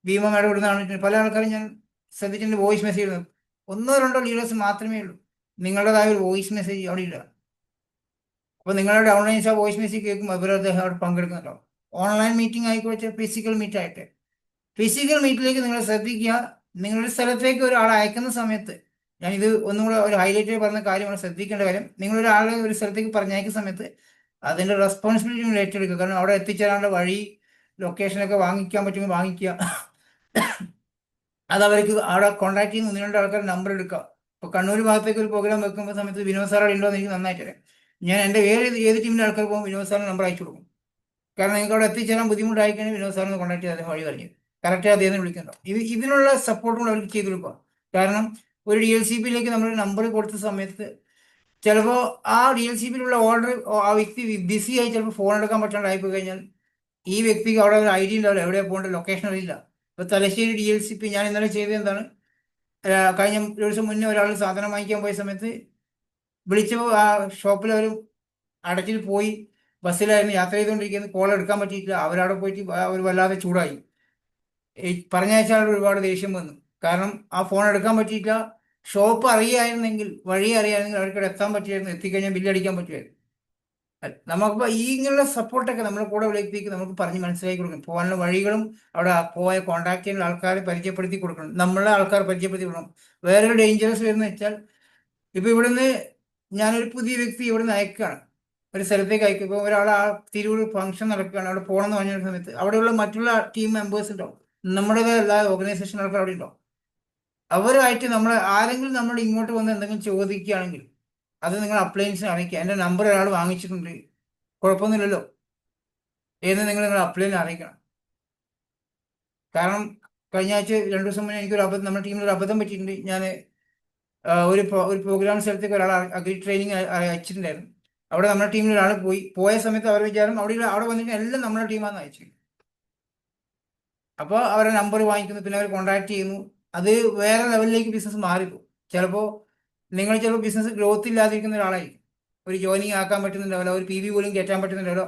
ഭീമ മാഡം ഇടുന്ന കണ്ടിട്ടുണ്ട്. പല ആൾക്കാരും ഞാൻ ശ്രദ്ധിച്ചിട്ടുണ്ട് വോയിസ് മെസ്സേജ് ഇടുന്നത്. 1-2 ലീഡേഴ്സ് മാത്രമേ ഉള്ളൂ നിങ്ങളുടേതായ ഒരു വോയിസ് മെസ്സേജ് അവിടെ ഇടുക. അപ്പോൾ നിങ്ങളുടെ ഓൺലൈൻ ആ വോയിസ് മെസ്സേജ് കേൾക്കും, അതുപോലെ അദ്ദേഹം അവിടെ പങ്കെടുക്കുന്നുണ്ടോ. ഓൺലൈൻ മീറ്റിംഗ് ആയിക്കോട്ടെ, ഫിസിക്കൽ മീറ്റ് ആയിട്ട്. ഫിസിക്കൽ മീറ്റിലേക്ക് നിങ്ങൾ ശ്രദ്ധിക്കുക. നിങ്ങളുടെ സ്ഥലത്തേക്ക് ഒരാളെ അയക്കുന്ന സമയത്ത്, ഞാനിത് ഒന്നും കൂടെ ഒരു ഹൈലൈറ്റ് പറഞ്ഞ കാര്യമാണ്, ശ്രദ്ധിക്കേണ്ട കാര്യം. നിങ്ങളൊരാളെ ഒരു സ്ഥലത്തേക്ക് പറഞ്ഞയക്കുന്ന സമയത്ത് അതിൻ്റെ റെസ്പോൺസിബിലിറ്റി നിങ്ങൾ ഏറ്റെടുക്കുക. കാരണം അവിടെ എത്തിച്ചേരാനുള്ള വഴി, ലൊക്കേഷനൊക്കെ വാങ്ങിക്കാൻ പറ്റുമെങ്കിൽ വാങ്ങിക്കുക. അത് അവർക്ക് അവിടെ കോൺടാക്ട് ചെയ്യുന്ന 1-2 ആൾക്കാർ നമ്പർ എടുക്കുക. ഇപ്പോൾ കണ്ണൂർ ഭാഗത്തേക്ക് ഒരു പ്രോഗ്രാം വെക്കുമ്പോൾ സമയത്ത് വിനോദ് സാർ ഉണ്ടോ എന്ന് എനിക്ക് നന്നായിട്ട് അറിയാം. ഞാൻ എൻ്റെ ഏത് ടീമിൻ്റെ ആൾക്കാർ പോകുമ്പോൾ വിനോദ് സാറിന് നമ്പർ അയച്ചു കൊടുക്കും. കാരണം നിങ്ങൾക്ക് അവിടെ എത്തിച്ചേരാൻ ബുദ്ധിമുട്ടായിക്കഴിഞ്ഞാൽ വിനോദ് സാറിന് കോൺടാക്ട് ചെയ്ത് അദ്ദേഹം വഴി പറഞ്ഞു കറക്റ്റ് അദ്ദേഹത്തിന് വിളിക്കണ്ടോ. ഇതിനുള്ള സപ്പോർട്ടും കൂടെ അവർക്ക് ചെയ്തു കൊടുക്കുക. കാരണം ഒരു DLCPയിലേക്ക് നമ്മൾ നമ്പർ കൊടുത്ത സമയത്ത് ചിലപ്പോൾ ആ DLCPയിലുള്ള ഓർഡർ ആ വ്യക്തി ബിസി ആയി ചിലപ്പോൾ ഫോൺ എടുക്കാൻ പറ്റാണ്ടായി പോയി കഴിഞ്ഞാൽ ഈ വ്യക്തിക്ക് അവിടെ ഒരു ഐഡിയ ഉണ്ടാവില്ല, എവിടെയാണ് പോകേണ്ട ലൊക്കേഷൻ അറിയില്ല. ഇപ്പോൾ തലശ്ശേരി DLCP ഞാൻ ഇന്നലെ ചെയ്തത് എന്താണ്, കഴിഞ്ഞ ദിവസം മുന്നേ ഒരാൾ സാധനം വാങ്ങിക്കാൻ പോയ സമയത്ത് വിളിച്ചപ്പോൾ ആ ഷോപ്പിൽ അവർ അടച്ചിൽ പോയി, ബസ്സിലായിരുന്നു യാത്ര ചെയ്തുകൊണ്ടിരിക്കുന്നത്, കോൾ എടുക്കാൻ പറ്റിയിട്ടില്ല. അവരവിടെ പോയിട്ട് അവർ വല്ലാതെ ചൂടായി. പറഞ്ഞയച്ച ആൾ ഒരുപാട് ദേഷ്യം വന്നു. കാരണം ആ ഫോൺ എടുക്കാൻ പറ്റിയില്ല. ഷോപ്പ് അറിയായിരുന്നെങ്കിൽ, വഴി അറിയായിരുന്നെങ്കിൽ അവർക്കിവിടെ എത്താൻ പറ്റിയായിരുന്നു, എത്തിക്കഴിഞ്ഞാൽ ബില്ലടിക്കാൻ പറ്റുമായിരുന്നു. നമുക്കിപ്പോൾ ഇങ്ങനെയുള്ള സപ്പോർട്ടൊക്കെ നമ്മുടെ കൂടെ വ്യക്തിക്ക് നമുക്ക് പറഞ്ഞ് മനസ്സിലാക്കി കൊടുക്കണം. പോകാനുള്ള വഴികളും അവിടെ പോയ കോൺടാക്ട് ചെയ്യുന്ന ആൾക്കാരെ പരിചയപ്പെടുത്തി കൊടുക്കണം. നമ്മളെ ആൾക്കാർ പരിചയപ്പെടുത്തി കൊടുക്കണം. വേറൊരു ഡേഞ്ചറസ് വരുന്നത് വെച്ചാൽ, ഇപ്പോൾ ഇവിടുന്ന് ഞാനൊരു പുതിയ വ്യക്തി ഇവിടുന്ന് അയക്കുകയാണ്, ഒരു സ്ഥലത്തേക്ക് അയക്കും. ഇപ്പോൾ ഒരാൾ ആ തിരൂർ ഫംഗ്ഷൻ നടക്കുകയാണ്, അവിടെ പോകണമെന്ന് പറഞ്ഞ സമയത്ത് അവിടെയുള്ള മറ്റുള്ള ടീം മെമ്പേഴ്സ് ഉണ്ടാവും, നമ്മുടേതായ എല്ലാ ഓർഗനൈസേഷൻ ആൾക്കാർ അവിടെ ഉണ്ടാവും. അവരുമായിട്ട് ആരെങ്കിലും നമ്മൾ ഇങ്ങോട്ട് വന്ന് എന്തെങ്കിലും ചോദിക്കുകയാണെങ്കിൽ അത് നിങ്ങൾ അപ്ലയൻസിന് അറിയിക്കുക. എൻ്റെ നമ്പർ ഒരാൾ വാങ്ങിച്ചിട്ടുണ്ട്, കുഴപ്പമൊന്നുമില്ലല്ലോ എന്ന് നിങ്ങൾ അപ്ലൈനെ അറിയിക്കണം. കാരണം കഴിഞ്ഞ ആഴ്ച 2 ദിവസം മുന്നേ എനിക്കൊരു അബദ്ധം, നമ്മുടെ ടീമിൽ ഒരു അബദ്ധം പറ്റിയിട്ടുണ്ട്. ഞാൻ ഒരു പ്രോഗ്രാം സ്ഥലത്തേക്ക് ഒരാൾ അഗ്രി ട്രെയിനിങ് അയച്ചിട്ടുണ്ടായിരുന്നു. അവിടെ നമ്മുടെ ടീമിൽ ഒരാൾ പോയ സമയത്ത് അവർ വിചാരം അവിടെ വന്നിട്ട് എല്ലാം നമ്മുടെ ടീമാണെന്ന് അയച്ചു. അപ്പോൾ അവരെ നമ്പർ വാങ്ങിക്കുന്നു, പിന്നെ അവർ കോൺടാക്ട് ചെയ്യുന്നു. അത് വേറെ ലെവലിലേക്ക് ബിസിനസ് മാറിപ്പോകും. ചിലപ്പോൾ ബിസിനസ് ഗ്രോത്ത് ഇല്ലാതിരിക്കുന്ന ഒരാളായിരിക്കും, ഒരു ജോയിനിങ് ആക്കാൻ പറ്റുന്നുണ്ടാവില്ല, ഒരു PV പോലും കയറ്റാൻ പറ്റുന്നുണ്ടാവില്ല.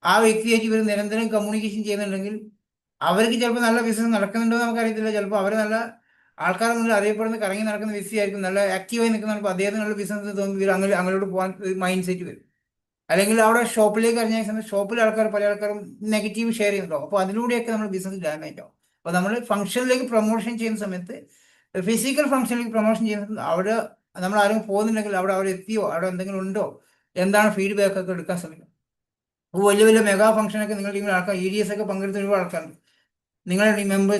ആ വ്യക്തിയായിട്ട് ഇവർ നിരന്തരം കമ്മ്യൂണിക്കേഷൻ ചെയ്യുന്നുണ്ടെങ്കിൽ അവർക്ക് ചിലപ്പോൾ നല്ല ബിസിനസ് നടക്കുന്നുണ്ടോ എന്ന് നമുക്കറിയത്തില്ല. ചിലപ്പോൾ അവർ നല്ല ആൾക്കാർ മുന്നിൽ അറിയപ്പെടുന്ന കറങ്ങി നടക്കുന്ന വ്യക്തിയായിരിക്കും, നല്ല ആക്റ്റീവായി നിൽക്കുന്ന. അദ്ദേഹത്തിന് നല്ല ബിസിനസ് തോന്നി ഇവർ അങ്ങോട്ട് പോകാൻ മൈൻഡ് സെറ്റ് വരും. അല്ലെങ്കിൽ അവിടെ ഷോപ്പിലേക്ക് അറിഞ്ഞ സമയത്ത് ഷോപ്പിലെ പല ആൾക്കാരും നെഗറ്റീവ് ഷെയർ ചെയ്യുന്നുണ്ടോ. അപ്പോൾ അതിലൂടെയൊക്കെ നമ്മൾ ബിസിനസ് ഡാമേജ് ആവും. അപ്പോൾ നമ്മൾ ഫംഗ്ഷനിലേക്ക് പ്രൊമോഷൻ ചെയ്യുന്ന സമയത്ത്, ഫിസിക്കൽ ഫംഗ്ഷനിലേക്ക് പ്രൊമോഷൻ ചെയ്യുന്ന അവിടെ നമ്മൾ ആരും പോകുന്നുണ്ടെങ്കിൽ അവിടെ എത്തിയോ, അവിടെ എന്തെങ്കിലും ഉണ്ടോ, എന്താണ് ഫീഡ്ബാക്ക് ഒക്കെ എടുക്കാൻ ശ്രമിക്കും. അപ്പോൾ വലിയ മെഗാ ഫംഗ്ഷനൊക്കെ നിങ്ങളുടെ ടീമിൽ ആൾക്കാർ EDS ഒക്കെ പങ്കെടുത്ത ഒരുപാട് ആൾക്കാരുണ്ട്. നിങ്ങളുടെ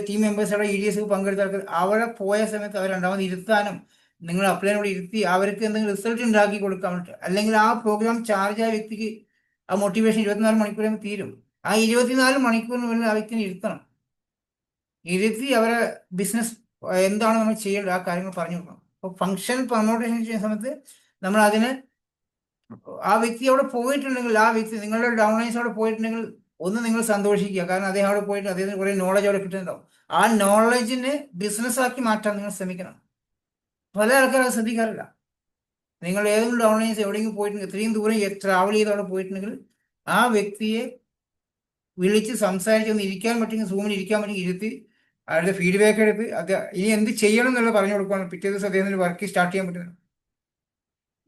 ടീം മെമ്പേഴ്സ് അവിടെ EDS ഒക്കെ പങ്കെടുത്ത ആൾക്കാർ അവിടെ പോയ സമയത്ത് അവർ രണ്ടാമത് ഇരുത്താനും നിങ്ങൾ അപ്ലൈനോട് ഇരുത്തി അവർക്ക് എന്തെങ്കിലും റിസൾട്ട് ഉണ്ടാക്കി കൊടുക്കാൻ വേണ്ടി, അല്ലെങ്കിൽ ആ പ്രോഗ്രാം ചാർജ് ആയ വ്യക്തിക്ക് ആ മോട്ടിവേഷൻ 24 മണിക്കൂർ തീരും. ആ 24 മണിക്കൂറിനുള്ളിൽ ആ വ്യക്തിനെ ഇരുത്തി അവരെ ബിസിനസ് എന്താണ് നമ്മൾ ചെയ്യേണ്ടത് ആ കാര്യങ്ങൾ പറഞ്ഞു കൊടുക്കണം. അപ്പോൾ ഫംഗ്ഷൻ പ്രൊമോട്ടേഷൻ ചെയ്യുന്ന സമയത്ത് നമ്മൾ അതിന് ആ വ്യക്തി അവിടെ പോയിട്ടുണ്ടെങ്കിൽ, ആ വ്യക്തി നിങ്ങളുടെ ഡൗൺലൈൻസ് അവിടെ പോയിട്ടുണ്ടെങ്കിൽ ഒന്ന് നിങ്ങൾ സന്തോഷിക്കുക. കാരണം അദ്ദേഹം അവിടെ പോയിട്ട് അദ്ദേഹത്തിന് കുറേ നോളജ് അവിടെ കിട്ടുന്നുണ്ടാവും. ആ നോളജിനെ ബിസിനസ്സാക്കി മാറ്റാൻ നിങ്ങൾ ശ്രമിക്കണം. പല ആൾക്കാരും അത് ശ്രദ്ധിക്കാറില്ല. നിങ്ങൾ ഏതെങ്കിലും ഡൗൺലൈൻസ് എവിടെയെങ്കിലും പോയിട്ടുണ്ടെങ്കിൽ, ഇത്രയും ദൂരം ട്രാവൽ ചെയ്ത് അവിടെ പോയിട്ടുണ്ടെങ്കിൽ ആ വ്യക്തിയെ വിളിച്ച് സംസാരിച്ച് ഒന്ന് ഇരിക്കാൻ പറ്റുമെങ്കിൽ, സൂമിൽ ഇരിക്കാൻ പറ്റുമെങ്കിൽ ഇരുത്തി അയാളുടെ ഫീഡ്ബാക്ക് എടുത്ത് അത് ഇനി എന്ത് ചെയ്യണം എന്നുള്ളത് പറഞ്ഞു കൊടുക്കുകയാണ്. പിറ്റേ ദിവസം അദ്ദേഹത്തിന് വർക്ക് സ്റ്റാർട്ട് ചെയ്യാൻ പറ്റുന്നത്.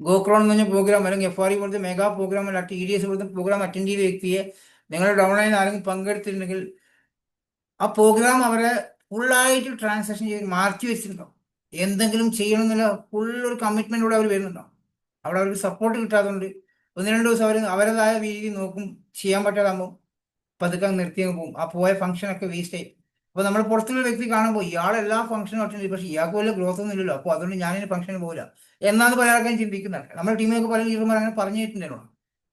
ഗോക്രോൺ എന്ന് പറഞ്ഞ പ്രോഗ്രാം അല്ലെങ്കിൽ FRE പോലത്തെ മെഗാ പ്രോഗ്രാം അല്ല TDS പോലത്തെ പ്രോഗ്രാം അറ്റൻഡ് ചെയ്ത വ്യക്തിയെ നിങ്ങളുടെ ഡൗൺലൈൻ ആരെങ്കിലും പങ്കെടുത്തിട്ടുണ്ടെങ്കിൽ ആ പ്രോഗ്രാം അവരെ ഫുള്ളായിട്ട് ട്രാൻസാക്ഷൻ ചെയ്ത് മാറ്റി വെച്ചിട്ടുണ്ടാവും. എന്തെങ്കിലും ചെയ്യണം എന്നുള്ള ഫുൾ ഒരു കമ്മിറ്റ്മെന്റോടെ അവർ വരുന്നുണ്ടാവും. അവിടെ അവർക്ക് സപ്പോർട്ട് കിട്ടാത്തതുകൊണ്ട് 1-2 ദിവസം അവർ അവരുടേതായ രീതി നോക്കും. ചെയ്യാൻ പറ്റാതാകുമ്പോൾ പതുക്കെ നിർത്തി അങ്ങ് പോകും. ആ പോയ ഫംഗ്ഷനൊക്കെ വേസ്റ്റ് ആയി. അപ്പോൾ നമ്മൾ പുറത്തുള്ള വ്യക്തി കാണുമ്പോൾ ഇയാൾ എല്ലാ ഫംഗ്ഷനും അറ്റൻഡ് ചെയ്യും, പക്ഷേ ഇയാൾക്ക് വല്ല ഗ്രോത്ത് ഒന്നും ഇല്ലല്ലോ, അപ്പോൾ അതുകൊണ്ട് ഞാനിന് ഫംഗ്ഷന് പോകില്ല എന്നാണ് പല ആൾക്കാരും ചിന്തിക്കുന്നുണ്ട്. നമ്മുടെ ടീമിലൊക്കെ പല ലീഡർമാർ അങ്ങനെ പറഞ്ഞിട്ടുണ്ടല്ലോ.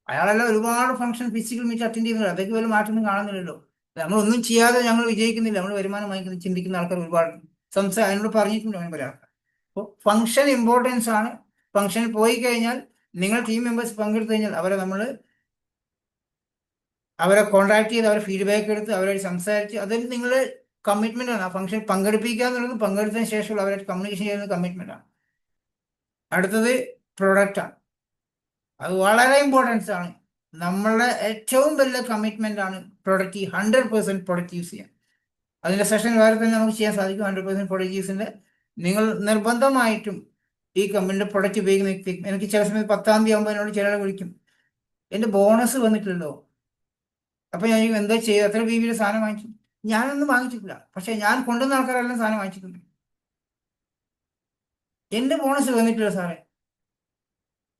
അയാളെല്ലാം ഒരുപാട് ഫംഗ്ഷൻ ഫിസിക്കൽ മീറ്റ് അറ്റൻഡ് ചെയ്യുന്നില്ല, അതൊക്കെ വല്ല മാറ്റമൊന്നും കാണുന്നില്ലല്ലോ. നമ്മളൊന്നും ചെയ്യാതെ ഞങ്ങൾ വിജയിക്കുന്നില്ല, നമ്മൾ വരുമാനം വാങ്ങിക്കുന്ന ചിന്തിക്കുന്ന ആൾക്കാർ ഒരുപാട് അതിനോട് പറഞ്ഞിട്ടുണ്ട് അങ്ങനെ പല ആൾക്കാർ. അപ്പോൾ ഫംഗ്ഷൻ ഇമ്പോർട്ടൻസ് ആണ്. ഫംഗ്ഷനിൽ പോയി കഴിഞ്ഞാൽ നിങ്ങൾ ടീം മെമ്പേഴ്സ് പങ്കെടുത്തു കഴിഞ്ഞാൽ അവരെ കോൺടാക്ട് ചെയ്ത് അവരെ ഫീഡ്ബാക്ക് എടുത്ത് അവരായിട്ട് സംസാരിച്ച് അതിൽ നിങ്ങൾ കമ്മിറ്റ്മെന്റ് ആണ്. ആ ഫംഗ്ഷൻ പങ്കെടുപ്പിക്കുക എന്നുള്ളത് പങ്കെടുത്തതിന് ശേഷമുള്ള അവരായിട്ട് കമ്മ്യൂണിക്കേഷൻ ചെയ്യുന്ന കമ്മിറ്റ്മെന്റ് ആണ്. അടുത്തത് പ്രൊഡക്റ്റ് ആണ്. അത് വളരെ ഇമ്പോർട്ടൻസ് ആണ്. നമ്മളുടെ ഏറ്റവും വലിയ കമ്മിറ്റ്മെന്റ് ആണ് പ്രൊഡക്റ്റ് 100% പ്രൊഡക്റ്റ് യൂസ് ചെയ്യാൻ. അതിന്റെ സെഷൻ വേറെ തന്നെ നമുക്ക് ചെയ്യാൻ സാധിക്കും. 100% പ്രൊഡക്റ്റ് യൂസിന്റെ നിങ്ങൾ നിർബന്ധമായിട്ടും ഈ കമ്പനിയുടെ പ്രൊഡക്റ്റ് ഉപയോഗിക്കുന്ന വ്യക്തി. എനിക്ക് ചില സമയത്ത് 10-ാം തീയതി ആകുമ്പോൾ എന്നോട് ചിലരെ വിളിക്കും, എൻ്റെ ബോണസ് വന്നിട്ടില്ലല്ലോ. അപ്പൊ ഞാൻ എന്താ ചെയ്യുക, എത്ര BBയുടെ സാധനം വാങ്ങിച്ചു? ഞാനൊന്നും വാങ്ങിച്ചിട്ടില്ല, പക്ഷെ ഞാൻ കൊണ്ടുവന്ന ആൾക്കാരെല്ലാം സാധനം വാങ്ങിച്ചിട്ടുണ്ട്. എന്റെ ബോണസ് വന്നിട്ടില്ല സാറേ.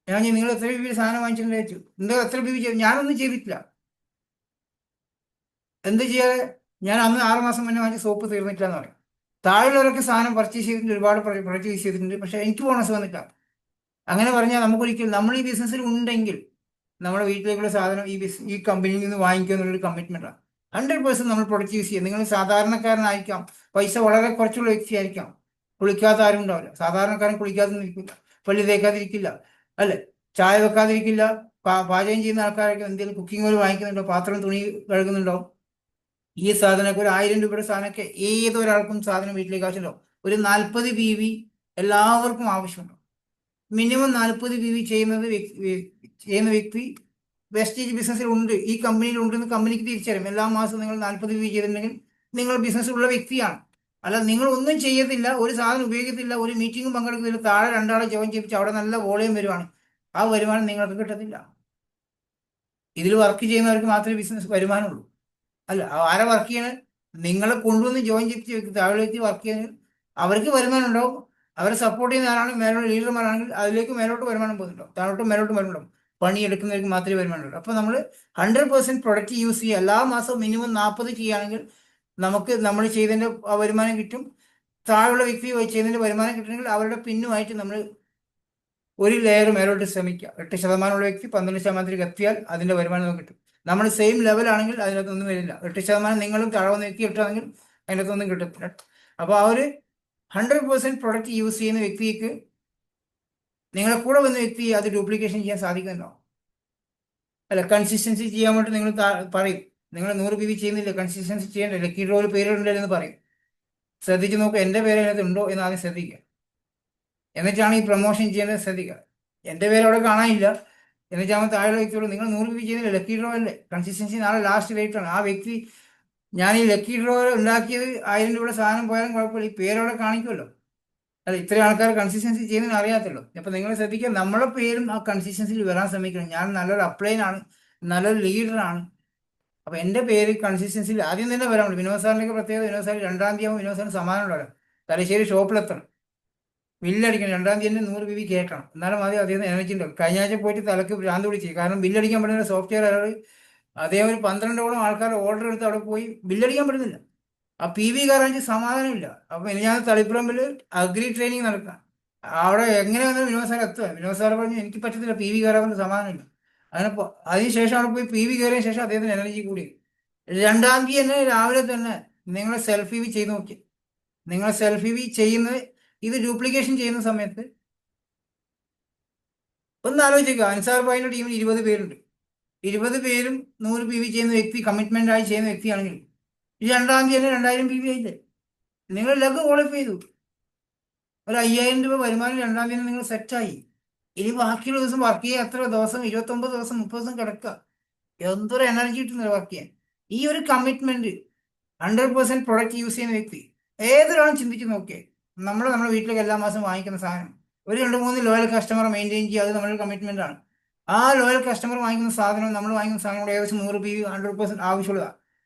ഞാൻ നിങ്ങൾ എത്ര BBയുടെ സാധനം വാങ്ങിച്ചിട്ടുണ്ട് വെച്ചു. എന്താ എത്ര BB ചെയ്തു? ഞാനൊന്നും ചെയ്തിട്ടില്ല. എന്ത് ചെയ്യാതെ ഞാൻ അന്ന് 6 മാസം മുന്നേ വാങ്ങിച്ച സോപ്പ് തീർന്നിട്ടില്ല എന്ന് പറയും. താഴെയുള്ളവരൊക്കെ സാധനം പർച്ചേസ് ചെയ്തിട്ടുണ്ട്, ഒരുപാട് പ്രൊഡക്റ്റ് യൂസ് ചെയ്തിട്ടുണ്ട്, പക്ഷെ എനിക്ക് ബോണസ് വന്നിട്ടില്ല. അങ്ങനെ പറഞ്ഞാൽ നമുക്കൊരിക്കലും നമ്മൾ ഈ ബിസിനസ്സിൽ ഉണ്ടെങ്കിൽ നമ്മുടെ വീട്ടിലേക്കുള്ള സാധനം ഈ കമ്പനിയിൽ നിന്ന് വാങ്ങിക്കുക എന്നുള്ളൊരു കമ്മിറ്റ്മെന്റാണ്. 100% നമ്മൾ പ്രൊഡക്റ്റ് യൂസ് ചെയ്യുക. നിങ്ങൾ സാധാരണക്കാരനായിരിക്കാം, പൈസ വളരെ കുറച്ചുള്ള വ്യക്തിയായിരിക്കാം, കുളിക്കാത്ത ആരും ഉണ്ടാവില്ല. സാധാരണക്കാരൻ കുളിക്കാതെ നിൽക്കില്ല, പള്ളി തേക്കാതിരിക്കില്ല, അല്ലെ, ചായ വെക്കാതിരിക്കില്ല. പാചകം ചെയ്യുന്ന ആൾക്കാരൊക്കെ എന്തെങ്കിലും കുക്കിംഗ് ഓയിൽ വാങ്ങിക്കുന്നുണ്ടോ, പാത്രം തുണി കഴുകുന്നുണ്ടോ. ഈ സാധനമൊക്കെ ഒരു 1000 രൂപയുടെ സാധനമൊക്കെ ഏതൊരാൾക്കും സാധനം വീട്ടിലേക്ക് ആവശ്യമുണ്ടോ. ഒരു 40 BB എല്ലാവർക്കും ആവശ്യമുണ്ടോ. മിനിമം 40 BB ചെയ്യുന്ന വ്യക്തി വെസ്റ്റേജ് ബിസിനസ്സിൽ ഉണ്ട്, ഈ കമ്പനിയിൽ ഉണ്ടെന്ന് കമ്പനിക്ക് തിരിച്ചറിയും. എല്ലാ മാസവും നിങ്ങൾ 40 BB ചെയ്തിട്ടുണ്ടെങ്കിൽ നിങ്ങൾ ബിസിനസ്സിലുള്ള വ്യക്തിയാണ്. അല്ല നിങ്ങൾ ഒന്നും ചെയ്യത്തില്ല, ഒരു സാധനം ഉപയോഗിക്കത്തില്ല, ഒരു മീറ്റിംഗും പങ്കെടുക്കത്തില്ല, താഴെ 2 ആളെ ജോയിൻ ചെയ്യിപ്പിച്ച് അവിടെ നല്ല വോളിയം വരുവാണ്. ആ വരുമാനം നിങ്ങൾക്ക് കിട്ടത്തില്ല. ഇതിൽ വർക്ക് ചെയ്യുന്നവർക്ക് മാത്രമേ ബിസിനസ് വരുമാനമുള്ളൂ. അല്ല, ആരെ വർക്ക് ചെയ്യണ നിങ്ങളെ കൊണ്ടുവന്ന് ജോയിൻ ചെയ്യിപ്പിച്ച് വ്യക്തി താഴെ വ്യക്തി വർക്ക് ചെയ്യുന്നത് അവർക്ക് വരുമാനം ഉണ്ടാവും. അവരെ സപ്പോർട്ട് ചെയ്യുന്ന ആരാണെങ്കിൽ മേലോട്ട് ലീഡർമാരാണെങ്കിൽ അതിലേക്ക് മേലോട്ട് വരുമാനം പോകുന്നുണ്ടോ, താഴോട്ടും മേലോട്ടും വരുന്നുണ്ടാവും. പണി എടുക്കുന്നവർക്ക് മാത്രമേ വരുമാനമുള്ളൂ. അപ്പോൾ നമ്മൾ 100% പ്രൊഡക്റ്റ് യൂസ് ചെയ്യുക. എല്ലാ മാസവും മിനിമം 40 ചെയ്യുകയാണെങ്കിൽ നമുക്ക് നമ്മൾ ചെയ്തതിൻ്റെ വരുമാനം കിട്ടും. താഴെയുള്ള വ്യക്തി ചെയ്തതിൻ്റെ വരുമാനം കിട്ടണമെങ്കിൽ അവരുടെ പിന്നുമായിട്ട് നമ്മൾ ഒരു ലെയർ മേലോട്ട് ശ്രമിക്കുക. 8% വ്യക്തി 12% എത്തിയാൽ അതിൻ്റെ വരുമാനം നമുക്ക് കിട്ടും. നമ്മൾ സെയിം ലെവലാണെങ്കിൽ അതിനകത്തൊന്നും വരില്ല. 8% നിങ്ങളും താഴെ വ്യക്തി കിട്ടുകയാണെങ്കിൽ അതിനകത്തൊന്നും കിട്ടത്തില്ല. അപ്പോൾ ആ ഒരു 100% പ്രൊഡക്റ്റ് യൂസ് ചെയ്യുന്ന വ്യക്തിക്ക് നിങ്ങളെ കൂടെ വന്ന വ്യക്തി അത് ഡ്യൂപ്ലിക്കേഷൻ ചെയ്യാൻ സാധിക്കുന്നുണ്ടോ? അല്ല, കൺസിസ്റ്റൻസി ചെയ്യാൻ വേണ്ടി നിങ്ങൾ പറയും, നിങ്ങൾ 100 BB ചെയ്യുന്നില്ല, കൺസിസ്റ്റൻസി ചെയ്യേണ്ട, ലക്കി ഡ്രോയിൽ പേരുണ്ടെന്ന് പറയും. ശ്രദ്ധിച്ച് നോക്കുക, എൻ്റെ പേര് അതിനകത്ത് ഉണ്ടോ എന്ന് ആദ്യം ശ്രദ്ധിക്കുക. എന്നിട്ടാണ് ഈ പ്രൊമോഷൻ ചെയ്യേണ്ടത് ശ്രദ്ധിക്കുക. എൻ്റെ പേര് അവിടെ കാണാനില്ല, എന്നിട്ടാകുമ്പോൾ താഴെ വ്യക്തിയോട് നിങ്ങൾ 100 BB ചെയ്യുന്നില്ല, ലക്കി ഡ്രോ അല്ലേ, കൺസിസ്റ്റൻസി നാളെ ലാസ്റ്റ് ഡേറ്റ് ആണ്. ആ വ്യക്തി ഞാൻ ഈ ലക്കി ഡ്രോ ഉണ്ടാക്കിയത് 1000 രൂപയുടെ സാധനം പോയാലും കുഴപ്പമില്ല, ഈ പേരവിടെ കാണിക്കുമല്ലോ. അല്ല, ഇത്രയും ആൾക്കാർ കൺസിസ്റ്റൻസി ചെയ്യുന്നതിന് അറിയാത്തല്ലോ. അപ്പം നിങ്ങൾ ശ്രദ്ധിക്കുക, നമ്മളെ പേരും ആ കൺസിസ്റ്റൻസിയിൽ വരാൻ ശ്രമിക്കണം. ഞാൻ നല്ലൊരു അപ്ലൈനാണ്, നല്ലൊരു ലീഡറാണ്. അപ്പം എൻ്റെ പേര് കൺസിസ്റ്റൻസിയിൽ ആദ്യം തന്നെ വരാൻ പറ്റും. വിനോദ് സാറിൻ്റെയൊക്കെ പ്രത്യേകത, വിനോദ് സാർ 2-ാം തീയതി ആകുമ്പോൾ വിനോദ് സാറിന് സമാധാനം ഉണ്ടാവില്ല. തലശ്ശേരി ഷോപ്പിലെത്തണം, ബില്ലടിക്കണം, 2-ാം തീയതി തന്നെ 100 BB കേൾക്കണം, എന്നാലും ആദ്യം അദ്ദേഹം എനർജി ഉണ്ടാവും. കഴിഞ്ഞ ആഴ്ച പോയിട്ട് തലക്ക് ഭ്രാന്ത് പിടിച്ച്, കാരണം ബില്ലടിക്കാൻ പറ്റുന്ന സോഫ്റ്റ്വെയർ അദ്ദേഹം ഒരു 12ഓളം ആൾക്കാരുടെ ഓർഡർ എടുത്ത് അവിടെ പോയി ബില്ലടിക്കാൻ പറ്റുന്നില്ല. ആ PV കയറാൻ സമാധാനമില്ല. അപ്പം ഞാൻ തളിപ്പറമ്പിൽ അഗ്രി ട്രെയിനിങ് നടക്കാം, അവിടെ എങ്ങനെ വന്നാലും വിനോദ് സാർ എത്തുക. വിനോദ് സാർ പറഞ്ഞു എനിക്ക് പറ്റത്തില്ല, PV കയറാൻ സമാധാനമില്ല. അതിനുശേഷം അവിടെ പോയി PV കയറിയ ശേഷം അദ്ദേഹത്തിന് എനർജി കൂടി. 2-ാം തീയതി തന്നെ രാവിലെ തന്നെ നിങ്ങളെ സെൽഫ് EV ചെയ്ത് നോക്കി. നിങ്ങളെ സെൽഫ് EV ചെയ്യുന്നത് ഇത് ഡ്യൂപ്ലിക്കേഷൻ ചെയ്യുന്ന സമയത്ത് ഒന്ന് ആലോചിക്കുക. അൻസാർ ഭായിയുടെ ടീമിൽ 20 പേരുണ്ട്. 20 പേരും 100 BB ചെയ്യുന്ന വ്യക്തി, കമ്മിറ്റ്മെന്റ് ആയി ചെയ്യുന്ന വ്യക്തിയാണെങ്കിൽ ഈ 2-ാം തീയതി തന്നെ 2000 BB ആയില്ലേ. നിങ്ങൾ ലഗ് ക്വാളിഫൈ ചെയ്തു. ഒരു 5000 രൂപ വരുമാനം 2-ാം തീയതി നിങ്ങൾ സെറ്റായി. ഇനി ബാക്കിയുള്ള ദിവസം വർക്ക് ചെയ്യുക. എത്ര ദിവസം? 29 ദിവസം, 30 ദിവസം കിടക്കുക. എന്തൊരു എനർജി കിട്ടുന്നില്ല വർക്ക് ചെയ്യാൻ. ഈ ഒരു കമ്മിറ്റ്മെന്റ് 100% പ്രൊഡക്റ്റ് യൂസ് ചെയ്യുന്ന വ്യക്തി ഏതൊരാളും ചിന്തിച്ച് നോക്കിയേ. നമ്മുടെ വീട്ടിലേക്ക് എല്ലാ മാസം വാങ്ങിക്കുന്ന സാധനം ഒരു 2-3 ലോയൽ കസ്റ്റമർ മെയിൻറ്റെയിൻ ചെയ്യുക, അത് നമ്മുടെ കമ്മിറ്റ്മെന്റ് ആണ്. ആ ലോയൽ കസ്റ്റമർ വാങ്ങിക്കുന്ന സാധനം, നമ്മൾ വാങ്ങിക്കുന്ന സാധനം കൂടെ ഏകദേശം 100 PV 100% ആവശ്യമുള്ളതാണ്.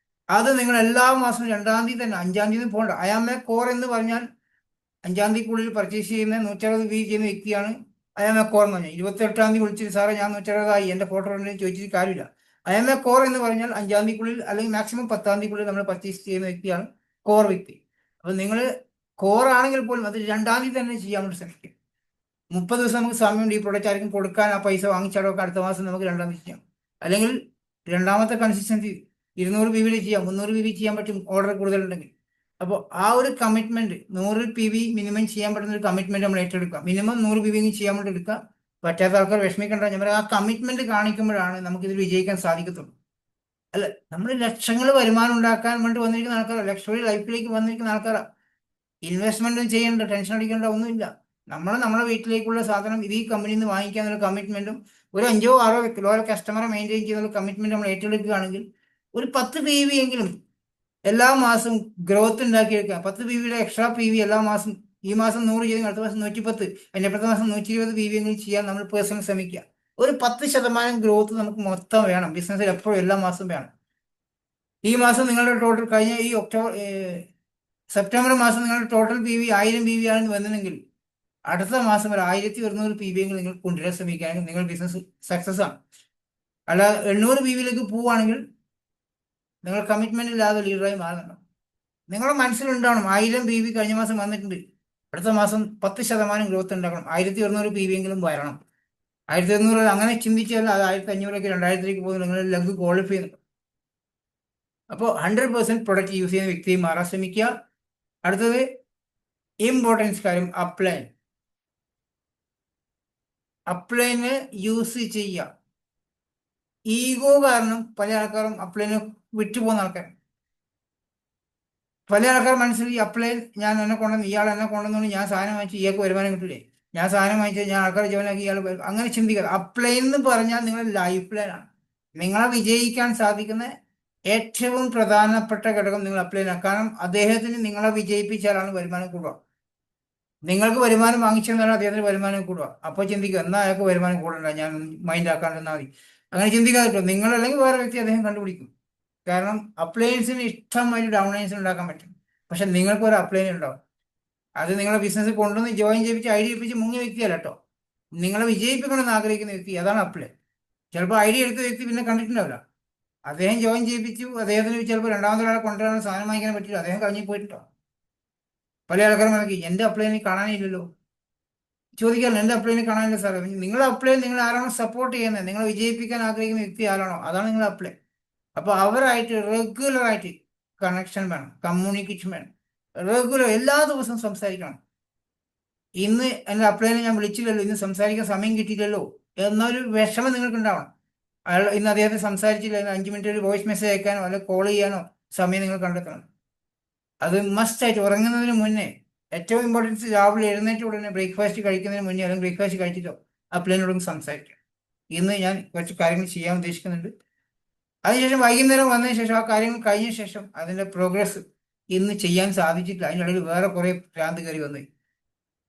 അത് നിങ്ങൾ എല്ലാ മാസവും 2-ാം തീയതി തന്നെ, 5-ാം തീയതി പോകണ്ട. അയാമെ കോർ എന്ന് പറഞ്ഞാൽ 5-ാം തീയതിക്കുള്ളിൽ പർച്ചേസ് ചെയ്യുന്ന 160 PV ചെയ്യുന്ന വ്യക്തിയാണ് അയാമെ കോർ എന്ന് പറഞ്ഞാൽ. 28-ാം തീയതി വിളിച്ചിട്ട് സാറേ ഞാൻ 160 എൻ്റെ ഫോട്ടോ ഉണ്ടെന്ന് ചോദിച്ചിട്ട് കാര്യമില്ല. അയാമെ കോർ എന്ന് പറഞ്ഞാൽ 5-ാം തീയതിക്കുള്ളിൽ അല്ലെങ്കിൽ മാക്സിമം 10-ാം തീയതിക്കുള്ളിൽ നമ്മൾ പർച്ചേസ് ചെയ്യുന്ന വ്യക്തിയാണ് കോർ വ്യക്തി. അപ്പം നിങ്ങൾ കോർ ആണെങ്കിൽ പോലും അത് 2-ാം തീയതി തന്നെ ചെയ്യാൻ വേണ്ടി ശ്രമിക്കുക. 30 ദിവസം നമുക്ക് സമയമുണ്ട് ഈ പ്രൊഡക്റ്റ് ആർക്കും കൊടുക്കാൻ. ആ പൈസ വാങ്ങിച്ചാടൊക്കെ അടുത്ത മാസം നമുക്ക് 2-ാം തീയതി ചെയ്യാം. അല്ലെങ്കിൽ രണ്ടാമത്തെ കൺസിസ്റ്റൻസി 200 PV ചെയ്യാം, 300 PV ചെയ്യാൻ പറ്റും ഓർഡർ കൂടുതലുണ്ടെങ്കിൽ. അപ്പോൾ ആ ഒരു കമ്മിറ്റ്മെന്റ് 100 PV മിനിമം ചെയ്യാൻ പറ്റുന്ന ഒരു കമ്മിറ്റ്മെന്റ് നമ്മൾ ഏറ്റെടുക്കുക. മിനിമം 100 PV ചെയ്യാൻ വേണ്ടി എടുക്കുക. പറ്റാത്ത ആൾക്കാർ വിഷമിക്കേണ്ട. ഞാൻ പറയാം, ആ കമ്മിറ്റ്മെന്റ് കാണിക്കുമ്പോഴാണ് നമുക്കിതിൽ വിജയിക്കാൻ സാധിക്കത്തുള്ളൂ. അല്ല, നമ്മൾ ലക്ഷങ്ങൾ വരുമാനം ഉണ്ടാക്കാൻ വേണ്ടി വന്നിരിക്കുന്ന ആൾക്കാരാണ്, ലക്ഷറി ലൈഫിലേക്ക് വന്നിരിക്കുന്ന ആൾക്കാരാണ്. ഇൻവെസ്റ്റ്മെന്റും ചെയ്യേണ്ട, ടെൻഷൻ അടിക്കേണ്ട ഒന്നുമില്ല. നമ്മുടെ വീട്ടിലേക്കുള്ള സാധനം ഇത് ഈ കമ്പനിയിൽ നിന്ന് വാങ്ങിക്കാന്നുള്ള കമ്മിറ്റ്മെന്റും ഒരു 5-6 ലോയൽ കസ്റ്റമറെ മെയിൻറ്റെയിൻ ചെയ്യുന്ന കമ്മിറ്റ്മെന്റ് നമ്മൾ ഏറ്റെടുക്കുകയാണെങ്കിൽ ഒരു 10 PV എങ്കിലും എല്ലാ മാസവും ഗ്രോത്ത് ഉണ്ടാക്കിയെടുക്കുക. 10 PVയുടെ എക്സ്ട്രാ PV എല്ലാ മാസം, ഈ മാസം 100 ചെയ്തെങ്കിൽ അടുത്ത മാസം 110, അതിൻ്റെ അടുത്ത മാസം 120 PV എങ്കിലും ചെയ്യാൻ നമ്മൾ പേഴ്സണൽ ശ്രമിക്കുക. ഒരു 10% ഗ്രോത്ത് നമുക്ക് മൊത്തം വേണം. ബിസിനസ്സിൽ എപ്പോഴും എല്ലാ മാസവും വേണം. ഈ മാസം നിങ്ങളുടെ ടോട്ടൽ കഴിഞ്ഞ ഈ സെപ്റ്റംബർ മാസം നിങ്ങളുടെ ടോട്ടൽ PV 1000 PV ആണെന്ന് വന്നിട്ടുണ്ടെങ്കിൽ അടുത്ത മാസം ഒരു 1100 PV എങ്കിലും നിങ്ങൾ കൊണ്ടുവരാൻ ശ്രമിക്കുകയാണെങ്കിൽ നിങ്ങൾ ബിസിനസ് സക്സസ് ആണ്. അല്ല 800 PVയിലേക്ക് പോവുകയാണെങ്കിൽ നിങ്ങൾ കമ്മിറ്റ്മെന്റ് ഇല്ലാതെ ലീഡറായി മാറുന്നുണ്ടോ? നിങ്ങളുടെ മനസ്സിലുണ്ടാവണം 1000 PV കഴിഞ്ഞ മാസം വന്നിട്ടുണ്ട്, അടുത്ത മാസം 10% ഗ്രോത്ത് ഉണ്ടാക്കണം, 1100 PV എങ്കിലും വരണം. 1100 അങ്ങനെ ചിന്തിച്ചാൽ അത് 1500 2000 പോകുന്നു, നിങ്ങൾ ലഗ് ക്വാളിഫൈ ചെയ്യുന്നുണ്ട്. അപ്പോൾ 100% പ്രൊഡക്റ്റ് യൂസ് ചെയ്യുന്ന വ്യക്തിയെ മാറാൻ ശ്രമിക്കുക. അടുത്തത് ഇമ്പോർട്ടൻസ് കാര്യം, അപ്ലൈന് യൂസ് ചെയ്യുക. ഈഗോ കാരണം പല ആൾക്കാരും അപ്ലൈന് വിട്ടുപോകുന്ന ആൾക്കാർ. പല ആൾക്കാർ മനസ്സിൽ ഈ അപ്ലൈൻ ഞാൻ എന്നെ കൊണ്ടുവന്ന് ഇയാൾ എന്നെ കൊണ്ടുവന്നു, ഞാൻ സാധനം വാങ്ങിച്ചു ഇയാൾക്ക് വരുമാനം കിട്ടില്ലേ, ഞാൻ സാധനം വാങ്ങിച്ചാൽ ഞാൻ ആൾക്കാരെ ജീവനാക്കി ഇയാൾ അങ്ങനെ ചിന്തിക്കുക. അപ്ലൈൻ എന്ന് പറഞ്ഞാൽ നിങ്ങളുടെ ലൈഫ് പ്ലാനാണ്. നിങ്ങളെ വിജയിക്കാൻ സാധിക്കുന്ന ഏറ്റവും പ്രധാനപ്പെട്ട ഘടകം നിങ്ങൾ അപ്ലൈനാണ്. കാരണം അദ്ദേഹത്തിന് നിങ്ങളെ വിജയിപ്പിച്ചാലാണ് വരുമാനം കൂടുക. നിങ്ങൾക്ക് വരുമാനം വാങ്ങിച്ചെന്നാൽ അദ്ദേഹത്തിന് വരുമാനം കൂടുക. അപ്പോൾ ചിന്തിക്കുക എന്നാൽ അയാൾക്ക് വരുമാനം കൂടണ്ട, ഞാൻ മൈൻഡ് ആക്കാണ്ടെന്നാൽ മതി. അങ്ങനെ ചിന്തിക്കാതെ കിട്ടും. നിങ്ങളല്ലെങ്കിൽ വേറെ വ്യക്തി അദ്ദേഹം കണ്ടുപിടിക്കും. കാരണം അപ്ലയൻസിന് ഇഷ്ടമായി ഡൗൺലൈൻസ് ഉണ്ടാക്കാൻ പറ്റും. പക്ഷെ നിങ്ങൾക്ക് ഒരു അപ്ലൈൻ ഉണ്ടാവും. അത് നിങ്ങളെ ബിസിനസ് കൊണ്ടുവന്ന് ജോയിൻ ചെയ്യിപ്പിച്ച് ഐഡിയ ചെയ്യിപ്പിച്ച് മുങ്ങിയ വ്യക്തിയല്ല കേട്ടോ, നിങ്ങളെ വിജയിപ്പിക്കണമെന്ന് ആഗ്രഹിക്കുന്ന വ്യക്തി, അതാണ് അപ്ലൈൻ. ചിലപ്പോൾ ഐഡിയ എടുത്ത വ്യക്തി പിന്നെ കണ്ടിട്ടുണ്ടാവില്ല. അദ്ദേഹം ജോയിൻ ചെയ്യിപ്പിച്ചു, അദ്ദേഹത്തിന് ചിലപ്പോൾ രണ്ടാമതൊരാളെ കൊണ്ടുവരാൻ സാധനം വാങ്ങിക്കാൻ പറ്റില്ല, അദ്ദേഹം കഴിഞ്ഞ് പോയിട്ടുണ്ടോ. പല ആൾക്കാരും നോക്കി എൻ്റെ അപ്ലൈനെ കാണാനില്ലല്ലോ, ചോദിക്കാറില്ല എൻ്റെ അപ്ലൈനെ കാണാനില്ല സാറേ. നിങ്ങളുടെ അപ്ലൈൻ നിങ്ങൾ ആരാണോ സപ്പോർട്ട് ചെയ്യുന്നത്, നിങ്ങളെ വിജയിപ്പിക്കാൻ ആഗ്രഹിക്കുന്ന വ്യക്തി ആരാണോ അതാണ് നിങ്ങളുടെ അപ്ലൈൻ. അപ്പോൾ അവരായിട്ട് റെഗുലറായിട്ട് കണക്ഷൻ വേണം, കമ്മ്യൂണിക്കേഷൻ വേണം. റെഗുലർ എല്ലാ ദിവസവും സംസാരിക്കണം. ഇന്ന് എൻ്റെ അപ്ലൈനെ ഞാൻ വിളിച്ചില്ലല്ലോ, ഇന്ന് സംസാരിക്കാൻ സമയം കിട്ടിയില്ലല്ലോ എന്നൊരു വിഷമം നിങ്ങൾക്ക് ഉണ്ടാവണം. അയാൾ ഇന്ന് അദ്ദേഹത്തെ സംസാരിച്ചില്ല, 5 മിനിറ്റ് ഒരു വോയിസ് മെസ്സേജ് അയക്കാനോ അല്ലെങ്കിൽ കോൾ ചെയ്യാനോ സമയം നിങ്ങൾ കണ്ടെത്തണം. അത് മസ്റ്റായിട്ട് ഉറങ്ങുന്നതിന് മുന്നേ ഏറ്റവും ഇമ്പോർട്ടൻസ് രാവിലെ എഴുന്നേറ്റ് ഉടനെ ബ്രേക്ക്ഫാസ്റ്റ് കഴിക്കുന്നതിന് മുന്നേ അല്ലെങ്കിൽ ബ്രേക്ക്ഫാസ്റ്റ് കഴിച്ചിട്ടോ അപ്ലൈനോടൊന്ന് സംസാരിക്കാം. ഇന്ന് ഞാൻ കുറച്ച് കാര്യങ്ങൾ ചെയ്യാൻ ഉദ്ദേശിക്കുന്നുണ്ട്. അതിനുശേഷം വൈകുന്നേരം വന്നതിന് ശേഷം ആ കാര്യങ്ങൾ കഴിഞ്ഞ ശേഷം അതിൻ്റെ പ്രോഗ്രസ് ഇന്ന് ചെയ്യാൻ സാധിച്ചിട്ടില്ല, അതിൻ്റെ ഇടയിൽ വേറെ കുറേ ഭ്രാന്ത് കയറി വന്നു,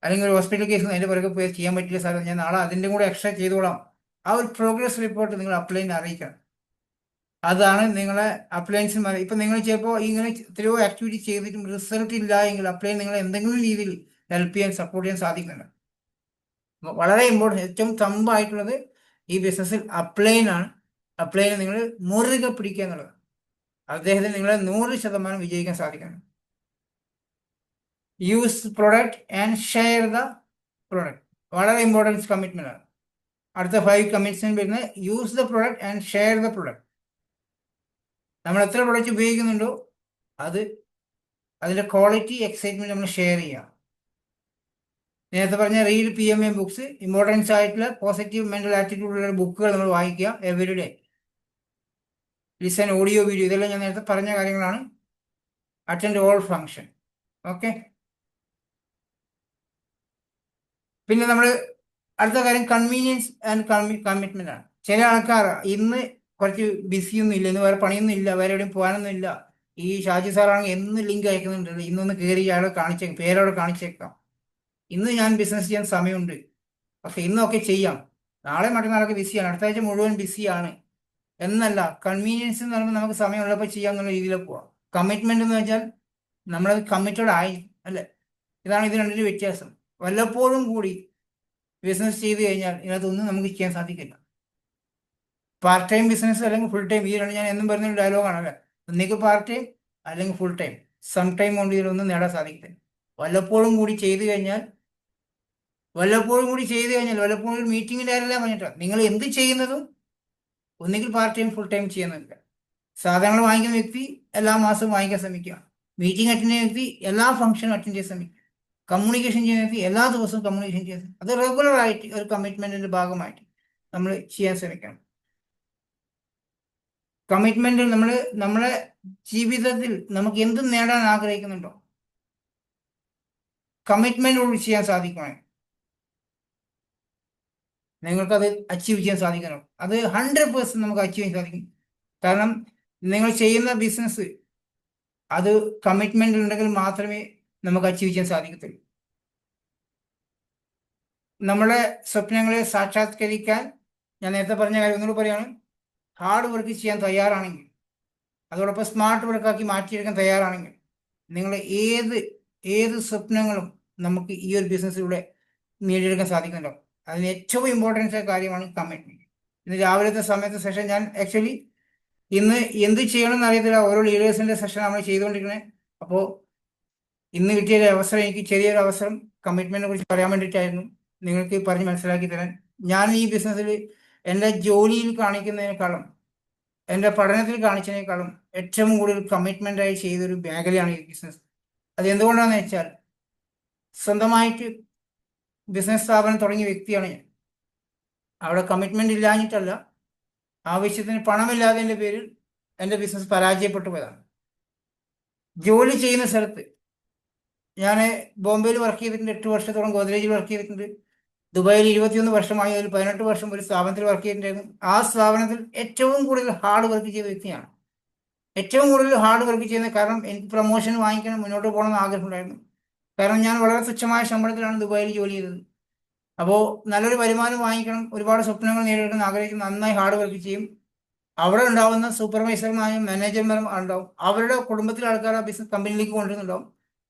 അല്ലെങ്കിൽ ഒരു ഹോസ്പിറ്റൽ കേസ് അതിൻ്റെ പുറകെ പോയി ചെയ്യാൻ പറ്റില്ല സാർ, ഞാൻ നാളെ അതിൻ്റെ കൂടെ എക്സ്ട്രാ ചെയ്തോളാം. ആ ഒരു പ്രോഗ്രസ് റിപ്പോർട്ട് നിങ്ങൾ അപ്ലൈനെ അറിയിക്കണം. അതാണ് നിങ്ങളെ അപ്ലയൻസ്. ഇപ്പം നിങ്ങൾ ചിലപ്പോൾ ഇങ്ങനെ എത്രയോ ആക്ടിവിറ്റി ചെയ്തിട്ടും റിസൾട്ട് ഇല്ല എങ്കിൽ അപ്ലൈൻ നിങ്ങളെ എന്തെങ്കിലും രീതിയിൽ ഹെൽപ്പ് ചെയ്യാൻ സപ്പോർട്ട് ചെയ്യാൻ സാധിക്കുന്നുണ്ട്. വളരെ ഇമ്പോർട്ടൻറ്റ്, ഏറ്റവും തമ്പായിട്ടുള്ളത് ഈ ബിസിനസ്സിൽ അപ്ലൈനാണ്. അപ്ലൈനെ നിങ്ങൾ മുറുകെ പിടിക്കുക എന്നുള്ളത്. അദ്ദേഹത്തിന് നിങ്ങളെ 100% വിജയിക്കാൻ സാധിക്കണം. Use product and share the product, വളരെ ഇമ്പോർട്ടൻസ് കമ്മിറ്റ്മെന്റ് ആണ്. അടുത്ത 5 കമ്മിറ്റ്മെന്റ് വരുന്നത് use the product and share the product. നമ്മൾ എത്ര പ്രൊഡക്റ്റ് ഉപയോഗിക്കുന്നുണ്ടോ അതിൻ്റെ ക്വാളിറ്റി എക്സൈറ്റ്മെന്റ് നമ്മൾ ഷെയർ ചെയ്യാം. നേരത്തെ പറഞ്ഞ റീഡ് PMA ബുക്സ്, ഇമ്പോർട്ടൻസ് ആയിട്ടുള്ള പോസിറ്റീവ് മെന്റൽ ആറ്റിറ്റ്യൂഡുള്ള ബുക്കുകൾ നമ്മൾ വായിക്കുക എവരിഡേ. ലിസൺ, ഓഡിയോ, വീഡിയോ, ഇതെല്ലാം ഞാൻ നേരത്തെ പറഞ്ഞ കാര്യങ്ങളാണ്. Attend all function. ഓക്കെ. പിന്നെ നമ്മൾ അടുത്ത കാര്യം കൺവീനിയൻസ് ആൻഡ് കമ്മിറ്റ്മെന്റ് ആണ്. ചില ആൾക്കാർ ഇന്ന് കുറച്ച് ബിസിയൊന്നും ഇല്ല, ഇന്ന് വേറെ പണിയൊന്നും ഇല്ല, വേറെ എവിടെയും പോകാനൊന്നും ഇല്ല, ഈ ഷാജി സാറാണെങ്കിൽ എന്ന് ലിങ്ക് അയക്കുന്നുണ്ട്, ഇന്നൊന്ന് കയറി അയാളെ കാണിച്ചേക്കാം, പേരവിടെ കാണിച്ചേക്കാം. ഇന്ന് ഞാൻ ബിസിനസ് ചെയ്യാൻ സമയമുണ്ട്, പക്ഷെ ഇന്നൊക്കെ ചെയ്യാം, നാളെ മറ്റന്നാളൊക്കെ ബിസിയാണ്, അടുത്ത ആഴ്ച മുഴുവൻ ബിസിയാണ് എന്നല്ല. കൺവീനിയൻസ് എന്ന് പറയുമ്പോൾ നമുക്ക് സമയമുള്ളപ്പോൾ ചെയ്യാന്നുള്ള രീതിയിലേക്ക് പോവാം. കമ്മിറ്റ്മെന്റ് എന്ന് വെച്ചാൽ നമ്മളത് കമ്മിറ്റഡ് ആയി, അല്ലേ? ഇതാണ് ഇത് രണ്ടിന്റെ വ്യത്യാസം. വല്ലപ്പോഴും കൂടി ബിസിനസ് ചെയ്ത് കഴിഞ്ഞാൽ ഇതിനകത്തൊന്നും നമുക്ക് ചെയ്യാൻ സാധിക്കില്ല. പാർട്ട് ടൈം ബിസിനസ് അല്ലെങ്കിൽ ഫുൾ ടൈം, ഈ രണ്ട് ഞാൻ എന്നും പറഞ്ഞൊരു ഡയലോഗാണല്ലേ. ഒന്നിക്ക് പാർട്ട് ടൈം അല്ലെങ്കിൽ ഫുൾ ടൈം. സം ടൈം കൊണ്ട് ഇതിലൊന്നും നേടാൻ സാധിക്കില്ല. വല്ലപ്പോഴും കൂടി ചെയ്തു കഴിഞ്ഞാൽ വല്ലപ്പോഴും ഒരു മീറ്റിംഗിൻ്റെ ആരെല്ലാം പറഞ്ഞിട്ടാണ് നിങ്ങൾ എന്ത് ചെയ്യുന്നതും ഒന്നുകിൽ പാർട്ട് ടൈം ഫുൾ ടൈം ചെയ്യുന്നില്ല. സാധനങ്ങൾ വാങ്ങിക്കുന്ന വ്യക്തി എല്ലാ മാസവും വാങ്ങിക്കാൻ ശ്രമിക്കുക. മീറ്റിംഗ് അറ്റൻഡ് ചെയ്യുന്ന വ്യക്തി എല്ലാ ഫംഗ്ഷനും അറ്റൻഡ് ചെയ്യാൻ ശ്രമിക്കുക. കമ്മ്യൂണിക്കേഷൻ ചെയ്യുന്ന വ്യക്തി എല്ലാ ദിവസവും കമ്മ്യൂണിക്കേഷൻ ചെയ്യുക. അത് റെഗുലർ ആയിട്ട് ഒരു കമ്മിറ്റ്മെന്റിന്റെ ഭാഗമായിട്ട് നമ്മൾ ചെയ്യാൻ ശ്രമിക്കണം. കമ്മിറ്റ്മെന്റ് നമ്മളെ ജീവിതത്തിൽ നമുക്ക് എന്തും നേടാൻ ആഗ്രഹിക്കുന്നുണ്ടോ, കമ്മിറ്റ്മെന്റോട് ചെയ്യാൻ സാധിക്കണം. നിങ്ങൾക്കത് അച്ചീവ് ചെയ്യാൻ സാധിക്കണം. അത് 100% നമുക്ക് അച്ചീവ് ചെയ്യാൻ സാധിക്കും. കാരണം നിങ്ങൾ ചെയ്യുന്ന ബിസിനസ് അത് കമ്മിറ്റ്മെന്റ് ഉണ്ടെങ്കിൽ മാത്രമേ നമുക്ക് അച്ചീവ് ചെയ്യാൻ സാധിക്കത്തുള്ളൂ. നമ്മളെ സ്വപ്നങ്ങളെ സാക്ഷാത്കരിക്കാൻ ഞാൻ നേരത്തെ പറഞ്ഞ കാര്യം ഒന്നുകൂടി പറയുകയാണ്. ഹാർഡ് വർക്ക് ചെയ്യാൻ തയ്യാറാണെങ്കിൽ, അതോടൊപ്പം സ്മാർട്ട് വർക്കാക്കി മാറ്റിയെടുക്കാൻ തയ്യാറാണെങ്കിൽ, നിങ്ങളുടെ ഏത് സ്വപ്നങ്ങളും നമുക്ക് ഈ ഒരു ബിസിനസ്സിലൂടെ നേടിയെടുക്കാൻ സാധിക്കുന്നുണ്ടോ. അതിന് ഏറ്റവും ഇമ്പോർട്ടൻസ് ആയ കാര്യമാണ് കമ്മിറ്റ്മെന്റ്. ഇന്ന് രാവിലത്തെ സമയത്തെ സെഷൻ ഞാൻ ആക്ച്വലി ഇന്ന് എന്ത് ചെയ്യണമെന്ന് അറിയത്തില്ല, ഓരോ ലീഡേഴ്സിന്റെ സെഷൻ നമ്മൾ ചെയ്തുകൊണ്ടിരിക്കുന്നത്. അപ്പോൾ ഇന്ന് കിട്ടിയ അവസരം, എനിക്ക് ചെറിയൊരു അവസരം കമ്മിറ്റ്മെന്റിനെ കുറിച്ച് പറയാൻ വേണ്ടിയിട്ടായിരുന്നു, നിങ്ങൾക്ക് പറഞ്ഞ് മനസ്സിലാക്കി തരാൻ. ഞാൻ ഈ ബിസിനസ്സിൽ എൻ്റെ ജോലിയിൽ കാണിക്കുന്നതിനേക്കാളും എൻ്റെ പഠനത്തിൽ കാണിച്ചതിനേക്കാളും ഏറ്റവും കൂടുതൽ കമ്മിറ്റ്മെന്റായി ചെയ്തൊരു മേഖലയാണ് ഈ ബിസിനസ്. അത് എന്തുകൊണ്ടാണെന്ന് വെച്ചാൽ സ്വന്തമായിട്ട് ബിസിനസ് സ്ഥാപനം തുടങ്ങിയ വ്യക്തിയാണ് ഞാൻ. അവിടെ കമ്മിറ്റ്മെന്റ് ഇല്ലാഞ്ഞിട്ടല്ല, ആവശ്യത്തിന് പണമില്ലാത്തതിൻ്റെ പേരിൽ എൻ്റെ ബിസിനസ് പരാജയപ്പെട്ടു പോയതാണ്. ജോലി ചെയ്യുന്ന സ്ഥലത്ത് ഞാൻ ബോംബെയിൽ വർക്ക് ചെയ്തിട്ടുണ്ട്, 8 വർഷത്തോളം ഗോദ്രേജിൽ വർക്ക് ചെയ്തിട്ടുണ്ട്. ദുബായിൽ 21 വർഷമായി, അതിൽ 18 വർഷം ഒരു സ്ഥാപനത്തിൽ വർക്ക് ചെയ്തിട്ടുണ്ടായിരുന്നു. ആ സ്ഥാപനത്തിൽ ഏറ്റവും കൂടുതൽ ഹാർഡ് വർക്ക് ചെയ്ത വ്യക്തിയാണ്. ഏറ്റവും കൂടുതൽ ഹാർഡ് വർക്ക് ചെയ്യുന്നത് കാരണം എനിക്ക് പ്രൊമോഷൻ വാങ്ങിക്കണം, മുന്നോട്ട് പോകണമെന്ന് ആഗ്രഹമുണ്ടായിരുന്നു. കാരണം ഞാൻ വളരെ തുച്ഛമായ ശമ്പളത്തിലാണ് ദുബായിൽ ജോലി ചെയ്തത്. അപ്പോൾ നല്ലൊരു വരുമാനം വാങ്ങിക്കണം, ഒരുപാട് സ്വപ്നങ്ങൾ നേടിയെടുക്കണം ആഗ്രഹിക്കുന്ന, നന്നായി ഹാർഡ് വർക്ക് ചെയ്യും. അവിടെ ഉണ്ടാവുന്ന സൂപ്പർവൈസർമാരും മാനേജർമാരും ഉണ്ടാവും, അവരുടെ കുടുംബത്തിലെ ആൾക്കാർ ആ ബിസിനസ് കമ്പനിയിലേക്ക് കൊണ്ടുവരുന്നുണ്ടാവും,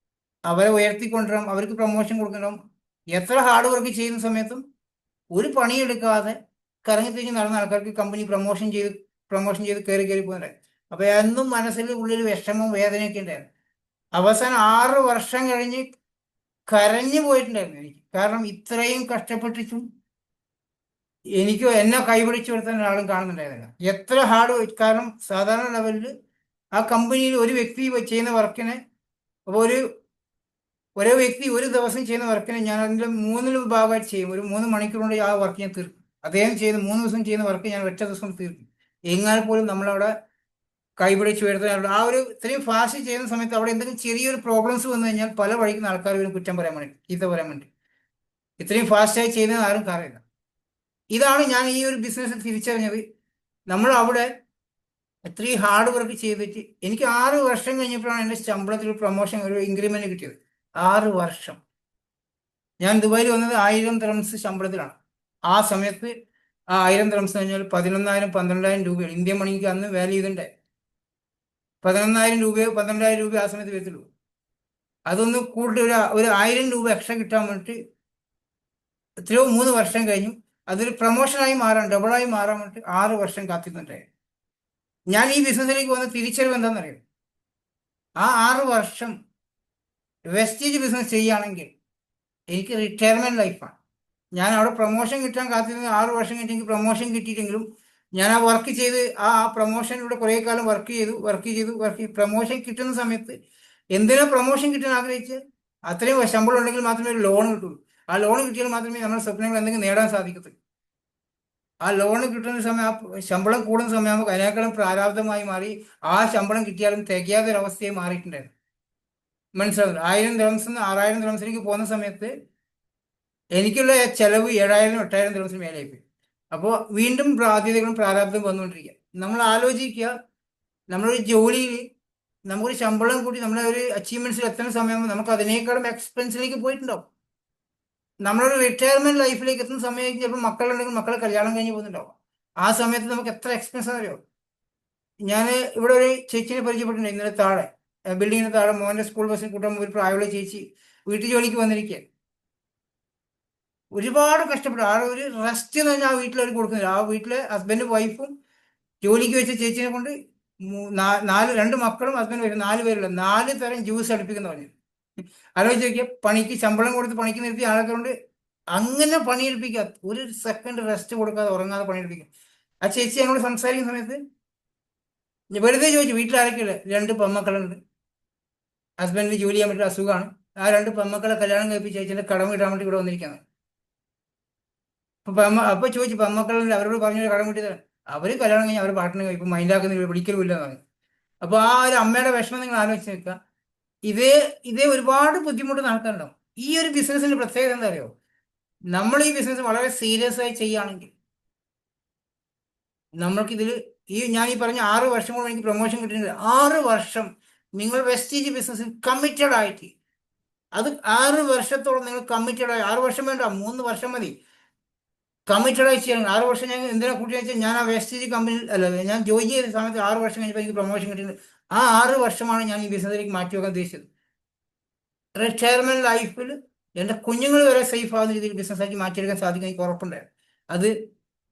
അവരെ ഉയർത്തിക്കൊണ്ടുവരാം, അവർക്ക് പ്രൊമോഷൻ കൊടുക്കുന്നുണ്ടാവും. എത്ര ഹാർഡ് വർക്ക് ചെയ്യുന്ന സമയത്തും ഒരു പണിയെടുക്കാതെ കറങ്ങി തിരിഞ്ഞ് നടന്ന ആൾക്കാർക്ക് കമ്പനി പ്രൊമോഷൻ ചെയ്ത് കയറി പോകുന്നുണ്ട്. അപ്പോൾ എന്നും മനസ്സിൽ ഉള്ളിൽ വിഷമവും വേദനയൊക്കെ ഉണ്ടായിരുന്നു. അവസാനം 6 വർഷം കഴിഞ്ഞ് കരഞ്ഞു പോയിട്ടുണ്ടായിരുന്നു എനിക്ക്. കാരണം ഇത്രയും കഷ്ടപ്പെട്ടിട്ടും എനിക്ക് എന്നെ കൈപിടിച്ചു കൊടുത്താൽ ഒരാളും കാണുന്നുണ്ടായിരുന്നില്ല. എത്ര ഹാർഡ്, കാരണം സാധാരണ ലെവലിൽ ആ കമ്പനിയിൽ ഒരു വ്യക്തി ചെയ്യുന്ന വർക്കിനെ, അപ്പോൾ ഓരോ വ്യക്തി ഒരു ദിവസം ചെയ്യുന്ന വർക്കിനെ ഞാൻ അതിൻ്റെ 3 ഭാഗമായിട്ട് ചെയ്യും. ഒരു 3 മണിക്കൂർ കൊണ്ട് ആ വർക്ക് ഞാൻ തീർക്കും. അദ്ദേഹം ചെയ്യുന്ന 3 ദിവസം ചെയ്യുന്ന വർക്ക് ഞാൻ ഒറ്റ ദിവസം തീർക്കും. എങ്ങാൽ പോലും നമ്മളവിടെ കൈപിടിച്ച് ഉയർത്താനുള്ള ആ ഒരു ഇത്രയും ഫാസ്റ്റ് ചെയ്യുന്ന സമയത്ത് അവിടെ എന്തെങ്കിലും ചെറിയൊരു പ്രോബ്ലംസ് വന്നു കഴിഞ്ഞാൽ പല വഴിക്കുന്ന ആൾക്കാർ ഒരു കുറ്റം പറയാൻ വേണ്ടി, ചീത്ത പറയാൻ വേണ്ടി. ഇത്രയും ഫാസ്റ്റായി ചെയ്യുന്നത് ആരും കാര്യമില്ല. ഇതാണ് ഞാൻ ഈ ഒരു ബിസിനസ് തിരിച്ചറിഞ്ഞത്. നമ്മൾ അവിടെ ഇത്രയും ഹാർഡ് വർക്ക് ചെയ്തിട്ട് എനിക്ക് 6 വർഷം കഴിഞ്ഞപ്പോഴാണ് എൻ്റെ ശമ്പളത്തിൽ പ്രൊമോഷൻ, ഒരു ഇൻക്രിമെന്റ് കിട്ടിയത്. 6 വർഷം. ഞാൻ ദുബായിൽ വന്നത് 1000 ദിർഹംസ് ശമ്പളത്തിലാണ്. ആ സമയത്ത് ആ 1000 ദിർഹംസ് കഴിഞ്ഞാൽ 11,000 12,000 രൂപയാണ്. ഇന്ത്യൻ മണിക്ക് അന്ന് വാല്യൂ ചെയ്തിട്ടുണ്ടേ 11,000 രൂപയോ 12,000 രൂപയോ ആ സമയത്ത് വരത്തുള്ളൂ. അതൊന്ന് കൂടുതൽ ഒരു 1000 രൂപ എക്സ്ട്രാ കിട്ടാൻ വേണ്ടിയിട്ട് എത്രയോ 3 വർഷം കഴിഞ്ഞു. അതൊരു പ്രൊമോഷനായി മാറാൻ, ഡബിളായി മാറാൻ വേണ്ടിയിട്ട് 6 വർഷം കാത്തിരുന്നുണ്ടായിരുന്നു. ഞാൻ ഈ ബിസിനസ്സിലേക്ക് വന്ന തിരിച്ചറിവ് എന്താണെന്നറിയാം. ആ 6 വർഷം വെസ്റ്റേജ് ബിസിനസ് ചെയ്യുകയാണെങ്കിൽ എനിക്ക് റിട്ടയർമെന്റ് ലൈഫാണ്. ഞാൻ അവിടെ പ്രൊമോഷൻ കിട്ടാൻ കാത്തിരുന്നത് 6 വർഷം കഴിഞ്ഞ് എനിക്ക് പ്രൊമോഷൻ കിട്ടിയിട്ടെങ്കിലും ഞാൻ ആ വർക്ക് ചെയ്ത് ആ പ്രൊമോഷനിലൂടെ കുറേ കാലം വർക്ക് ചെയ്ത് പ്രൊമോഷൻ കിട്ടുന്ന സമയത്ത് എന്തിനാ പ്രൊമോഷൻ കിട്ടാൻ ആഗ്രഹിച്ച് അത്രയും ശമ്പളം ഉണ്ടെങ്കിൽ മാത്രമേ ഒരു ലോൺ കിട്ടുള്ളൂ. ആ ലോൺ കിട്ടിയാൽ മാത്രമേ നമ്മുടെ സ്വപ്നങ്ങൾ എന്തെങ്കിലും നേടാൻ സാധിക്കത്തുള്ളൂ. ആ ലോണ് കിട്ടുന്ന സമയം, ആ ശമ്പളം കൂടുന്ന സമയമാകുമ്പോൾ അതിനേക്കാളും പ്രാരാബ്ധമായി മാറി ആ ശമ്പളം കിട്ടിയാലും തികയാതൊരവസ്ഥയായി മാറിയിട്ടുണ്ടായിരുന്നു. മനസ്സിലാവില്ല. 1000 ദിർഹംസിൽ നിന്ന് 6000 ദിർഹംസിലേക്ക് പോകുന്ന സമയത്ത് എനിക്കുള്ള ചെലവ് 7000 8,000 ദിർഹംസിന് മേലെയായിപ്പോയി. അപ്പോൾ വീണ്ടും ബാധ്യതകളും പ്രാരാബ്ദം വന്നുകൊണ്ടിരിക്കുക. നമ്മൾ ആലോചിക്കുക, നമ്മളൊരു ജോലിയിൽ നമുക്കൊരു ശമ്പളം കൂടി നമ്മളെ ഒരു അച്ചീവ്മെന്റ്സിൽ എത്തുന്ന സമയമാകുമ്പോൾ നമുക്ക് അതിനേക്കാളും എക്സ്പെൻസിലേക്ക് പോയിട്ടുണ്ടാവും. നമ്മളൊരു റിട്ടയർമെന്റ് ലൈഫിലേക്ക് എത്തുന്ന സമയത്ത് ചിലപ്പോൾ മക്കളുണ്ടെങ്കിൽ മക്കളെ കല്യാണം കഴിഞ്ഞ് പോകുന്നുണ്ടാവും. ആ സമയത്ത് നമുക്ക് എത്ര എക്സ്പെൻസ് അറിയോ. ഞാൻ ഇവിടെ ഒരു ചേച്ചിനെ പരിചയപ്പെട്ടിട്ടുണ്ട് ഇന്നലെ താഴെ, ബിൽഡിങ്ങിന് താഴെ മോൻ്റെ സ്കൂൾ ബസ്സിൽ കൂട്ടാൻ ഒരു പ്രായമുള്ള ചേച്ചി വീട്ടു ജോലിക്ക് വന്നിരിക്കുക. ഒരുപാട് കഷ്ടപ്പെട്ടു. ആ ഒരു റെസ്റ്റ് എന്ന് പറഞ്ഞാൽ ആ വീട്ടിൽ അവർ കൊടുക്കുന്നില്ല. ആ വീട്ടിലെ ഹസ്ബൻഡും വൈഫും ജോലിക്ക് വെച്ച ചേച്ചിനെ കൊണ്ട് രണ്ട് മക്കളും ഹസ്ബൻഡ് വരും, 4 പേരുള്ള 4 തരം ജ്യൂസ് അടുപ്പിക്കുന്ന പറഞ്ഞു. ആലോചിച്ച് നോക്കിയാൽ പണിക്ക് ശമ്പളം കൊടുത്ത് പണിക്ക് നിർത്തി ആളെ കൊണ്ട് അങ്ങനെ പണിയെടുപ്പിക്കുക. ഒരു സെക്കൻഡ് റെസ്റ്റ് കൊടുക്കാതെ ഉറങ്ങാതെ പണിയെടുപ്പിക്കുക. ആ ചേച്ചി ഞങ്ങളോട് സംസാരിക്കുന്ന സമയത്ത് വെറുതെ ചോദിച്ചു വീട്ടിൽ ആരൊക്കെയുള്ളത്. 2 പെൺമക്കളുണ്ട്, ഹസ്ബൻഡിന് ജോലി ചെയ്യാൻ പറ്റിയ അസുഖമാണ്. ആ 2 പെൺമക്കളെ കല്യാണം കഴിപ്പിച്ച് ചേച്ചിന്റെ കടം വീട്ടാൻ വേണ്ടി ഇവിടെ വന്നിരിക്കുന്നത്. അപ്പൊ ചോദിച്ചു പെൺമക്കളുണ്ട്, അവരോട് പറഞ്ഞു കടം വീട്ടി തരാൻ. അവര് കല്യാണം കഴിഞ്ഞ് അവർ പാട്ടിന് കഴിക്കും, മൈൻഡാക്കുന്നില്ല, പിടിക്കലും ഇല്ല എന്ന് പറഞ്ഞു. അപ്പൊ ആ ഒരു അമ്മയുടെ വിഷമം നിങ്ങൾ ആലോചിച്ച് നിൽക്കുക. ഇതേ ഒരുപാട് ബുദ്ധിമുട്ട് നടക്കാനുണ്ടാവും. ഈ ഒരു ബിസിനസിന്റെ പ്രത്യേകത എന്താ അറിയോ, നമ്മൾ ഈ ബിസിനസ് വളരെ സീരിയസ് ആയി ചെയ്യുകയാണെങ്കിൽ നമ്മൾക്കിതിൽ ഞാൻ ഈ പറഞ്ഞ 6 വർഷം കൊണ്ട് എനിക്ക് പ്രൊമോഷൻ കിട്ടിയിട്ടുണ്ട്. 6 വർഷം നിങ്ങൾ വെസ്റ്റീജ് ബിസിനസ്സിൽ കമ്മിറ്റഡ് ആയിട്ട്, അത് 6 വർഷത്തോളം നിങ്ങൾ കമ്മിറ്റഡ് ആയി, 6 വർഷം വേണ്ട 3 വർഷം മതി കമ്മിറ്റഡ് ആയി ചെയ്യണം. 6 വർഷം ഞാൻ എന്തിനാ കൂട്ടി വെച്ചാൽ ഞാൻ ആ വെസ്റ്റീജ് കമ്പനിയിൽ അല്ല, ഞാൻ ജോയിൻ ചെയ്ത സമയത്ത് 6 വർഷം കഴിഞ്ഞപ്പോൾ എനിക്ക് പ്രൊമോഷൻ കിട്ടിയിട്ടുണ്ട്. ആ 6 വർഷമാണ് ഞാൻ ഈ ബിസിനസ്സിലേക്ക് മാറ്റി വെക്കാൻ ഉദ്ദേശിച്ചത്. റിട്ടയർമെന്റ് ലൈഫിൽ എൻ്റെ കുഞ്ഞുങ്ങൾ വരെ സേഫ് ആവുന്ന രീതിയിൽ ബിസിനസ്സാക്കി മാറ്റിയെടുക്കാൻ സാധിക്കും എനിക്ക് ഉറപ്പുണ്ടായിരുന്നു. അത്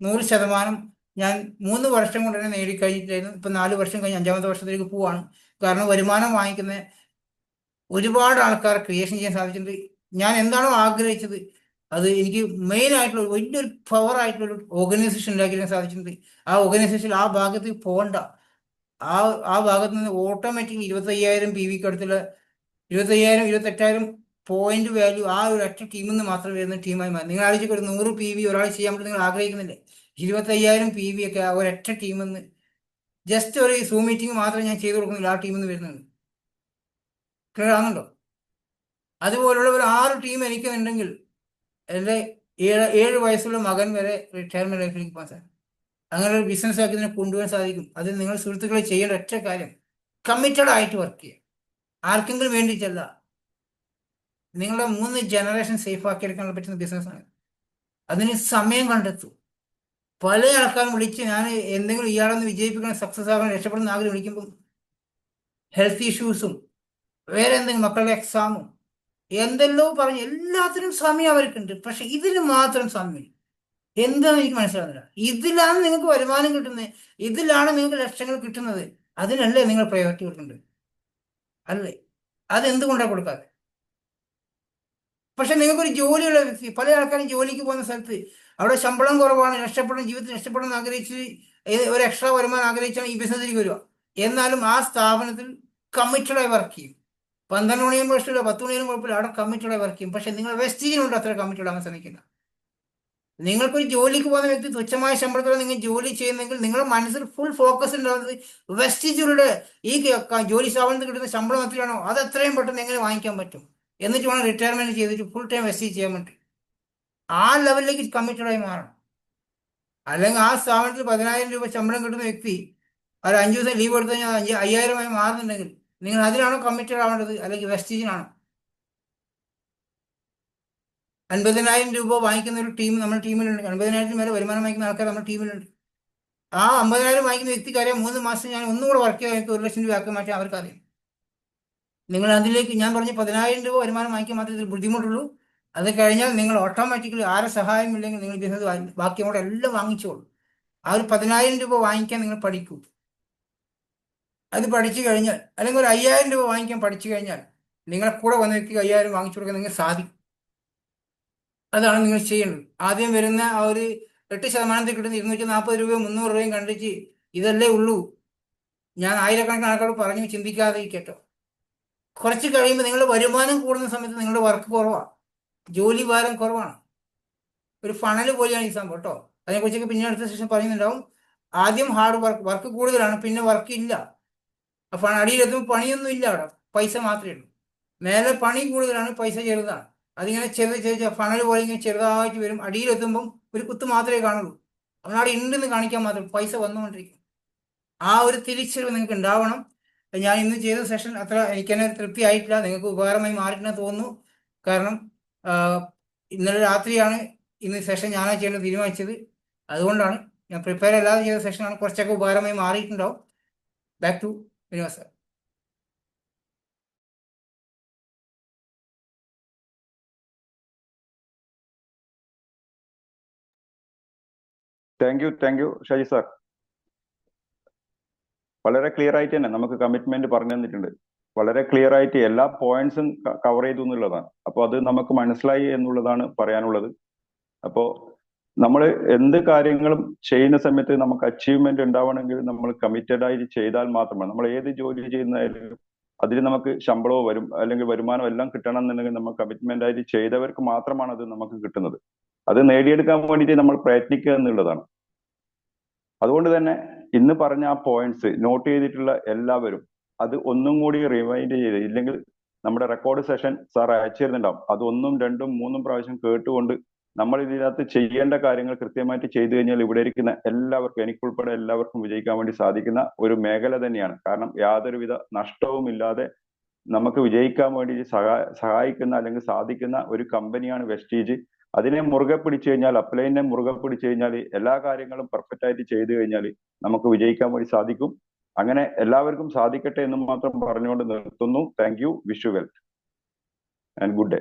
100% ഞാൻ 3 വർഷം കൊണ്ട് തന്നെ നേടിക്കഴിഞ്ഞിട്ടായിരുന്നു. ഇപ്പം 4 വർഷം കഴിഞ്ഞ് 5ാമത്തെ വർഷത്തിലേക്ക് പോവാണ്. കാരണം വരുമാനം വാങ്ങിക്കുന്ന ഒരുപാട് ആൾക്കാരെ ക്രിയേഷൻ ചെയ്യാൻ സാധിച്ചിട്ടുണ്ട്. ഞാൻ എന്താണോ ആഗ്രഹിച്ചത് അത് എനിക്ക് മെയിൻ ആയിട്ടുള്ള വലിയൊരു പവർ ആയിട്ടുള്ള ഓർഗനൈസേഷൻ ഉണ്ടാക്കിയെടുക്കാൻ സാധിച്ചിട്ടുണ്ട്. ആ ഓർഗനൈസേഷനിൽ ആ ഭാഗത്ത് പോകണ്ട, ആ ഭാഗത്ത് നിന്ന് ഓട്ടോമാറ്റിക് 25,000 PVക്ക് അടുത്തുള്ള 25,000 28,000 പോയിന്റ് വാല്യൂ ആ ഒരു ഒറ്റ ടീമിൽ നിന്ന് മാത്രം വരുന്ന ടീമായി മാറി. നിങ്ങൾ ആലോചിക്കുക, ഒരു 100 PV ഒരാൾ ചെയ്യാൻ വേണ്ടി നിങ്ങൾ ആഗ്രഹിക്കുന്നില്ലേ, 25,000 PV ഒക്കെ ആ ഒരൊറ്റ ടീമിൽ നിന്ന്, ജസ്റ്റ് ഒരു സൂം മീറ്റിംഗ് മാത്രം ഞാൻ ചെയ്തു കൊടുക്കുന്നില്ല, ആ ടീമിൽ നിന്ന് വരുന്നുണ്ട്. ക്ലിയർ ആകുന്നുണ്ടോ? അതുപോലുള്ള ഒരു 6 ടീം എനിക്കുണ്ടെങ്കിൽ എൻ്റെ 7 വയസ്സുള്ള മകൻ വരെ റിട്ടയർമെന്റ് ലൈഫിലേക്ക് പോകാൻ സാധിക്കും. അങ്ങനെ ഒരു ബിസിനസ് ആക്കി ഇതിനെ കൊണ്ടുപോകാൻ സാധിക്കും. അത് നിങ്ങൾ സുഹൃത്തുക്കളെ ചെയ്യേണ്ട ഒറ്റ കാര്യം, കമ്മിറ്റഡ് ആയിട്ട് വർക്ക് ചെയ്യുക. ആർക്കെങ്കിലും വേണ്ടിയിട്ടല്ല, നിങ്ങളുടെ 3 ജനറേഷൻ സേഫ് ആക്കിയെടുക്കാൻ പറ്റുന്ന ബിസിനസ്സാണ്. അതിന് സമയം കണ്ടെത്തൂ. പല ആൾക്കാരും വിളിച്ച് ഞാൻ എന്തെങ്കിലും ഇയാളൊന്ന് വിജയിപ്പിക്കണം, സക്സസ് ആകാൻ, രക്ഷപ്പെടുന്ന ആഗ്രഹം വിളിക്കുമ്പോൾ ഹെൽത്ത് ഇഷ്യൂസും വേറെ എന്തെങ്കിലും മക്കളുടെ എക്സാമും എന്തെല്ലോ പറഞ്ഞ് എല്ലാത്തിനും സമയം അവർക്കുണ്ട്. പക്ഷെ ഇതിന് മാത്രം സമയം എന്താണെന്ന് എനിക്ക് മനസ്സിലാകുന്നില്ല. ഇതിലാണ് നിങ്ങൾക്ക് വരുമാനം കിട്ടുന്നത്, ഇതിലാണ് നിങ്ങൾക്ക് ലക്ഷങ്ങൾ കിട്ടുന്നത്, അതിനല്ലേ നിങ്ങൾ പ്രയോറിറ്റി കൊടുക്കേണ്ടത്, അല്ലേ? അതെന്തുകൊണ്ടാണ് കൊടുക്കാതെ? പക്ഷെ നിങ്ങൾക്കൊരു ജോലിയുള്ള വ്യക്തി, പല ആൾക്കാരും ജോലിക്ക് പോകുന്ന സ്ഥലത്ത് അവിടെ ശമ്പളം കുറവാണ്, ജീവിതത്തിൽ രക്ഷപ്പെടണമെന്ന് ആഗ്രഹിച്ച് ഒരു എക്സ്ട്രാ വരുമാനം ആഗ്രഹിച്ചാണ് ഈ ബിസിനസ്സിലേക്ക് വരിക. എന്നാലും ആ സ്ഥാപനത്തിൽ കമ്മിറ്റഡായി വർക്ക് ചെയ്യും. 12 മണിയും പ്രശ്നമില്ല, 10 മണിയും കുഴപ്പമില്ല, അവിടെ കമ്മിറ്റഡായി വർക്ക് ചെയ്യും. പക്ഷെ നിങ്ങൾ വെസ്റ്റീജിനുണ്ട് അത്ര കമ്മിറ്റഡ് ആകാൻ ശ്രമിക്കില്ല. നിങ്ങൾക്കൊരു ജോലിക്ക് പോകുന്ന വ്യക്തി തുച്ഛമായ ശമ്പളത്തോടെ നിങ്ങൾ ജോലി ചെയ്യുന്നെങ്കിൽ നിങ്ങളുടെ മനസ്സിൽ ഫുൾ ഫോക്കസ് ഉണ്ടാകുന്നത് വെസ്റ്റീജിലൂടെ ഈ ജോലി സ്ഥാപനത്തിൽ കിട്ടുന്ന ശമ്പളം എത്രയാണോ അത് എത്രയും പെട്ടെന്ന് എങ്ങനെ വാങ്ങിക്കാൻ പറ്റും, എന്നിട്ട് വേണം റിട്ടയർമെന്റ് ചെയ്തിട്ട് ഫുൾ ടൈം വെസ്റ്റീജ് ചെയ്യാൻ വേണ്ടി. ആ ലെവലിലേക്ക് കമ്മിറ്റഡായി മാറണം. അല്ലെങ്കിൽ ആ സ്ഥാപനത്തിൽ 10,000 രൂപ ശമ്പളം കിട്ടുന്ന വ്യക്തി ഒരു 5 ദിവസം ലീവ് എടുത്തു കഴിഞ്ഞാൽ 5,000 മാറുന്നുണ്ടെങ്കിൽ നിങ്ങൾ അതിനാണോ കമ്മിറ്റഡ് ആവേണ്ടത്, അല്ലെങ്കിൽ വെസ്റ്റീജിനാണോ? 50,000 രൂപ വാങ്ങിക്കുന്ന ഒരു ടീം നമ്മുടെ ടീമിലുണ്ട്. 50,000 മേലെ വരുമാനം വാങ്ങിക്കുന്ന ആൾക്കാർ നമ്മുടെ ടീമിലുണ്ട്. ആ 50,000 വാങ്ങിക്കുന്ന വ്യക്തിക്കറിയാം 3 മാസം ഞാൻ ഒന്നുകൂടെ വർക്ക് ചെയ്താൽ എനിക്ക് 1,00,000 രൂപ ആക്കി മാറ്റാൻ അവർക്കറിയാം. നിങ്ങൾ അതിലേക്ക് ഞാൻ പറഞ്ഞ 10,000 രൂപ വരുമാനം വാങ്ങിക്കാൻ മാത്രമേ ഇതിൽ ബുദ്ധിമുട്ടുള്ളൂ. അത് കഴിഞ്ഞാൽ നിങ്ങൾ ഓട്ടോമാറ്റിക്കലി ആരെ സഹായം ഇല്ലെങ്കിൽ നിങ്ങൾ ബിസിനസ് ബാക്കി അങ്ങോട്ട് എല്ലാം വാങ്ങിച്ചോളൂ. ആ ഒരു 10,000 രൂപ വാങ്ങിക്കാൻ നിങ്ങൾ പഠിക്കൂ. അത് പഠിച്ചു കഴിഞ്ഞാൽ, അല്ലെങ്കിൽ ഒരു 5,000 രൂപ വാങ്ങിക്കാൻ പഠിച്ചു കഴിഞ്ഞാൽ നിങ്ങളെ കൂടെ വന്ന വ്യക്തി 5,000 വാങ്ങിച്ചു കൊടുക്കാൻ നിങ്ങൾക്ക് സാധിക്കും. അതാണ് നിങ്ങൾ ചെയ്യേണ്ടത്. ആദ്യം വരുന്ന ആ ഒരു 8% കിട്ടുന്ന 240 രൂപയും 300 രൂപയും കണ്ടിട്ട് ഇതല്ലേ ഉള്ളൂ, ഞാൻ ആയിരക്കണക്കിന് ആൾക്കാരോട് പറഞ്ഞു ചിന്തിക്കാതെ കേട്ടോ. കുറച്ച് കഴിയുമ്പോൾ നിങ്ങളുടെ വരുമാനം കൂടുന്ന സമയത്ത് നിങ്ങളുടെ വർക്ക് കുറവാണ്, ജോലി ഭാരം കുറവാണ്. ഒരു ഫണൽ പോലെയാണ് ഈ സംഭവം കേട്ടോ. അതിനെക്കുറിച്ചൊക്കെ പിന്നെ അടുത്ത സെഷൻ പറയുന്നുണ്ടാവും. ആദ്യം ഹാർഡ് വർക്ക് കൂടുതലാണ്, പിന്നെ വർക്ക് ഇല്ല. അപ്പം അടിയിലെത്തുമ്പോൾ പണിയൊന്നും ഇല്ല, അവിടെ പൈസ മാത്രമേ ഉള്ളൂ. മേലെ പണി കൂടുതലാണ്, പൈസ ചെറുതാണ്. അതിങ്ങനെ ചെറിയ ഫണൽ പോലെ ഇങ്ങനെ ചെറുതായിട്ട് വരും. അടിയിലെത്തുമ്പം ഒരു കുത്ത് മാത്രമേ കാണുള്ളൂ. അവനവിടെ ഉണ്ടെന്ന് കാണിക്കാൻ മാത്രം പൈസ വന്നുകൊണ്ടിരിക്കും. ആ ഒരു തിരിച്ചറിവ് നിങ്ങൾക്ക് ഉണ്ടാവണം. ഞാൻ ഇന്ന് ചെയ്ത സെഷൻ അത്ര എനിക്ക് തന്നെ തൃപ്തി ആയിട്ടില്ല. നിങ്ങൾക്ക് ഉപകാരമായി മാറിയിട്ടെന്ന് തോന്നുന്നു. കാരണം ഇന്നലെ രാത്രിയാണ് ഇന്ന് സെഷൻ ഞാനാ ചെയ്യേണ്ടത് തീരുമാനിച്ചത്. അതുകൊണ്ടാണ് ഞാൻ പ്രിപ്പയർ അല്ലാതെ ചെയ്ത സെഷനാണ്. കുറച്ചൊക്കെ ഉപകാരമായി മാറിയിട്ടുണ്ടാവും. Back to Srinivas sir. Thank you Shaji sir. വളരെ ക്ലിയർ ആയിട്ട് തന്നെ നമുക്ക് കമ്മിറ്റ്മെന്റ് പറഞ്ഞു തന്നിട്ടുണ്ട്. വളരെ ക്ലിയർ ആയിട്ട് എല്ലാ പോയിന്റ്സും കവർ ചെയ്തു എന്നുള്ളതാണ്. അപ്പോൾ അത് നമുക്ക് മനസ്സിലായി എന്നുള്ളതാണ് പറയാനുള്ളത്. അപ്പോൾ നമ്മൾ എന്ത് കാര്യങ്ങളും ചെയ്യുന്ന സമയത്ത് നമുക്ക് അച്ചീവ്മെന്റ് ഉണ്ടാവണമെങ്കിൽ നമ്മൾ കമ്മിറ്റഡ് ആയിട്ട് ചെയ്താൽ മാത്രമാണ്. നമ്മൾ ഏത് ജോലി ചെയ്യുന്നതായാലും അതിൽ നമുക്ക് ശമ്പളവും വരും അല്ലെങ്കിൽ വരുമാനം എല്ലാം കിട്ടണം എന്നുണ്ടെങ്കിൽ നമ്മൾ കമ്മിറ്റ്മെന്റ് ആയിട്ട് ചെയ്തവർക്ക് മാത്രമാണ് അത് നമുക്ക് കിട്ടുന്നത്. അത് നേടിയെടുക്കാൻ വേണ്ടിയിട്ട് നമ്മൾ പ്രയത്നിക്കുക എന്നുള്ളതാണ്. അതുകൊണ്ട് തന്നെ ഇന്ന് പറഞ്ഞ ആ പോയിന്റ്സ് നോട്ട് ചെയ്തിട്ടുള്ള എല്ലാവരും അത് ഒന്നും കൂടി റിമൈൻഡ് ചെയ്ത്, ഇല്ലെങ്കിൽ നമ്മുടെ റെക്കോർഡ് സെഷൻ സാർ അയച്ചിരുന്നുണ്ടാവും. അത് 1, 2, 3 പ്രാവശ്യം കേട്ടുകൊണ്ട് നമ്മൾ ഇതിനകത്ത് ചെയ്യേണ്ട കാര്യങ്ങൾ കൃത്യമായിട്ട് ചെയ്തു കഴിഞ്ഞാൽ ഇവിടെ ഇരിക്കുന്ന എല്ലാവർക്കും, എനിക്കുൾപ്പെടെ എല്ലാവർക്കും വിജയിക്കാൻ വേണ്ടി സാധിക്കുന്ന ഒരു മേഖല തന്നെയാണ്. കാരണം യാതൊരുവിധ നഷ്ടവും ഇല്ലാതെ നമുക്ക് വിജയിക്കാൻ വേണ്ടി സഹായിക്കുന്ന അല്ലെങ്കിൽ സാധിക്കുന്ന ഒരു കമ്പനിയാണ് വെസ്റ്റീജ്. അതിനെ മുറുകെ പിടിച്ചു കഴിഞ്ഞാൽ, അപ്ലൈനെ മുറുകെ പിടിച്ചു കഴിഞ്ഞാൽ എല്ലാ കാര്യങ്ങളും പെർഫെക്റ്റ് ആയിട്ട് ചെയ്തു കഴിഞ്ഞാൽ നമുക്ക് വിജയിക്കാൻ വേണ്ടി സാധിക്കും. അങ്ങനെ എല്ലാവർക്കും സാധിക്കട്ടെ എന്ന് മാത്രം പറഞ്ഞുകൊണ്ട് നിർത്തുന്നു. Thank you. Wish you well and good day.